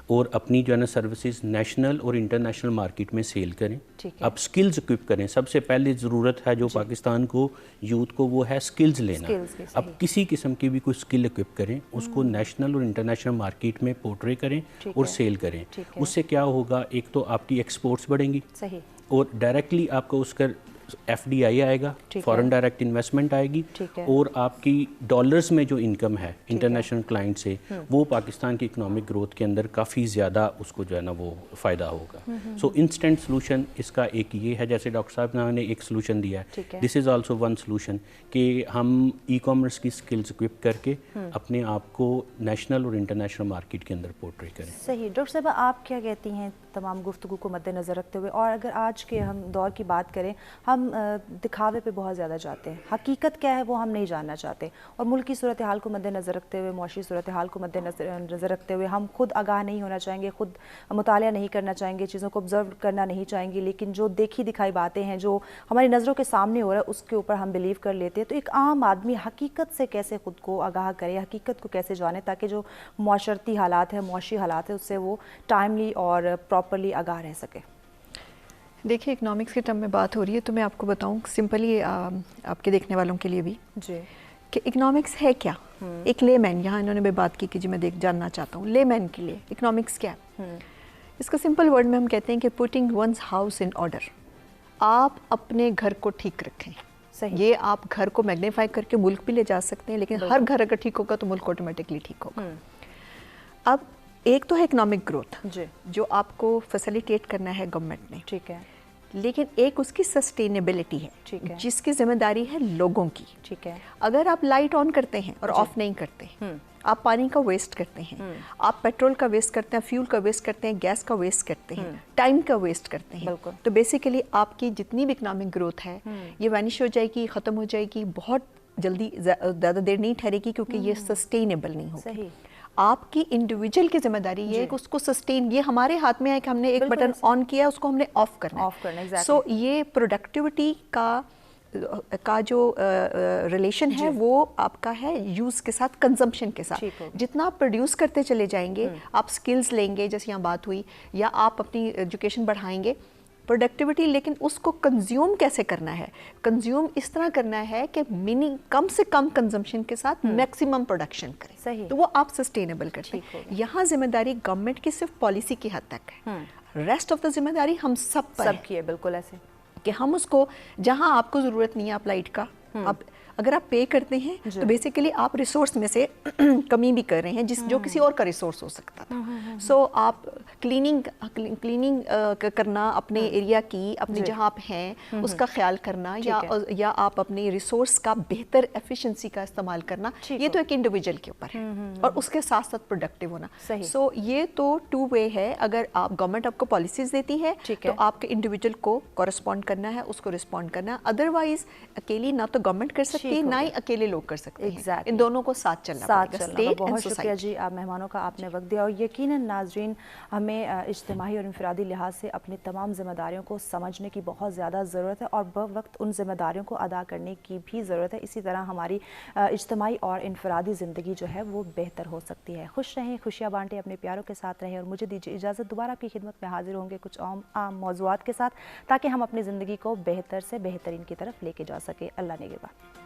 और अपनी जो है ना सर्विसेज नेशनल और इंटरनेशनल मार्केट में सेल करें। आप स्किल्स इक्विप करें। सबसे पहले ज़रूरत है जो पाकिस्तान को, यूथ को, वो है स्किल्स लेना। अब किसी किस्म की भी कोई स्किल इक्विप करें, उसको नेशनल और इंटरनेशनल मार्केट में पोर्ट्रे करें और सेल करें। उससे क्या होगा, एक तो आपकी एक्सपोर्ट्स बढ़ेंगी और डायरेक्टली आपको उसका FDI आएगा, फॉरेन डायरेक्ट इन्वेस्टमेंट आएगी, और आपकी डॉलर्स में जो इनकम है इंटरनेशनल क्लाइंट से, वो पाकिस्तान की इकोनॉमिक ग्रोथ के अंदर काफ़ी ज़्यादा उसको जो है ना वो फ़ायदा होगा। सो इंस्टेंट सोल्यूशन इसका एक ये है, जैसे डॉक्टर साहब ने एक सोल्यूशन दिया है, this is also one solution कि हम ई-कॉमर्स की स्किल्स इक्विप करके अपने आप को नेशनल और इंटरनेशनल मार्केट के अंदर पोर्ट्रे करें। सही। डॉक्टर साहब, आप क्या कहती हैं तमाम गुफ्तगू को मद्देनज़र रखते हुए, और अगर आज के हम दौर की बात करें, हम दिखावे पे बहुत ज़्यादा जाते हैं, हकीकत क्या है वो हम नहीं जानना चाहते, और मुल्क की सूरत हाल को मद्देनज़र रखते हुए, मुआशी सूरत हाल को मद्देनज़र रखते हुए हम खुद आगाह नहीं होना चाहेंगे, खुद मुतालिया नहीं करना चाहेंगे, चीज़ों को ऑब्ज़र्व करना नहीं चाहेंगे, लेकिन जो देखी दिखाई बातें हैं, जो हमारी नज़रों के सामने हो रहा है, उसके ऊपर हम बिलीव कर लेते हैं। तो एक आम आदमी हकीकत से कैसे ख़ुद को आगाह करे, हकीकत को कैसे जाने, ताकि जो मुआशरती हालात है, मुआशी हालात है, उससे वो टाइमली और प्रॉपरली आगाह रह सके। देखिए, इकोनॉमिक्स के टर्म में बात हो रही है, तो मैं आपको बताऊं सिंपली, आपके देखने वालों के लिए भी जी, कि इकोनॉमिक्स है क्या। एक लेमैन, यहाँ इन्होंने भी बात की कि जी मैं जानना चाहता हूँ लेमैन के लिए इकोनॉमिक्स क्या है। इसका सिंपल वर्ड में हम कहते हैं कि putting one's house in order, आप अपने घर को ठीक रखें। सही। ये आप घर को मैग्नीफाई करके मुल्क भी ले जा सकते हैं, लेकिन हर घर अगर ठीक होगा तो मुल्क ऑटोमेटिकली ठीक होगा। अब एक तो है इकोनॉमिक ग्रोथ, जो आपको फैसिलिटेट करना है गवर्नमेंट ने, ठीक है, लेकिन एक उसकी सस्टेनेबिलिटी है, ठीक है, जिसकी जिम्मेदारी है लोगों की। ठीक है। अगर आप लाइट ऑन करते हैं और ऑफ नहीं करते, आप पानी का वेस्ट करते हैं, आप पेट्रोल का वेस्ट करते हैं, फ्यूल का वेस्ट करते हैं, गैस का वेस्ट करते हैं, टाइम का वेस्ट करते हैं, तो बेसिकली आपकी जितनी भी इकोनॉमिक ग्रोथ है ये वैनिश हो जाएगी, ख़त्म हो जाएगी, बहुत जल्दी, ज़्यादा देर नहीं ठहरेगी, क्योंकि ये सस्टेनेबल नहीं होगी। सही। आपकी इंडिविजुअल की जिम्मेदारी ये है कि उसको सस्टेन, ये हमारे हाथ में है कि हमने एक बटन ऑन किया, उसको हमने ऑफ करना है। सो ये प्रोडक्टिविटी का जो रिलेशन है वो आपका है यूज़ के साथ, कंजम्पशन के साथ। जितना आप प्रोड्यूस करते चले जाएंगे, आप स्किल्स लेंगे, जैसे यहाँ बात हुई, या आप अपनी एजुकेशन बढ़ाएंगे, प्रोडक्टिविटी, लेकिन उसको कंज्यूम कैसे करना है, कंज्यूम इस तरह करना है कि कम से कम कंजम्पशन के साथ मैक्सिमम प्रोडक्शन करें। सही। तो वो आप सस्टेनेबल करते हैं। यहाँ जिम्मेदारी गवर्नमेंट की सिर्फ पॉलिसी की हद तक है, रेस्ट ऑफ द जिम्मेदारी हम सब पर की है। बिल्कुल ऐसे कि हम उसको, जहाँ आपको ज़रूरत नहीं है आप लाइट का, आप अगर आप पे करते हैं तो बेसिकली आप रिसोर्स में से कमी भी कर रहे हैं, जो किसी और का रिसोर्स हो सकता था। सो आप क्लीनिंग करना अपने एरिया की, अपने जहाँ आप हैं उसका ख्याल करना, या आप अपने रिसोर्स का बेहतर एफिशिएंसी का इस्तेमाल करना, ये तो एक इंडिविजुअल के ऊपर है, और उसके साथ साथ प्रोडक्टिव होना। सो ये तो टू वे है। अगर आप गवर्नमेंट आपको पॉलिसीज देती है तो आपके इंडिविजुअल को कॉरेस्पॉन्ड करना है, उसको रिस्पॉन्ड करना है। अदरवाइज अकेली ना तो गवर्नमेंट कर सकती, ना ही अकेले लोग कर सकते हैं। इन दोनों को साथ चलना पड़ेगा। बहुत शुक्रिया जी, आप मेहमानों का आपने वक्त दिया, और यकीनन नाज़रीन, हमें इज्तिमाही और इनफरादी लिहाज से अपनी तमाम जिम्मेदारियों को समझने की बहुत ज़्यादा ज़रूरत है, और ब-वक्त उन जिम्मेदारियों को अदा करने की भी ज़रूरत है। इसी तरह हमारी इज्तिमाई और इनफरादी ज़िंदगी जो है वो बेहतर हो सकती है। खुश रहें, खुशियाँ बांटें, अपने प्यारों के साथ रहें, और मुझे दीजिए इजाज़त। दोबारा आपकी खिदमत में हाजिर होंगे कुछ आम मौज़ूआत के साथ, ताकि हम अपनी ज़िंदगी को बेहतर से बेहतरीन की तरफ लेके जा सकें। अल्लाह निगहबान।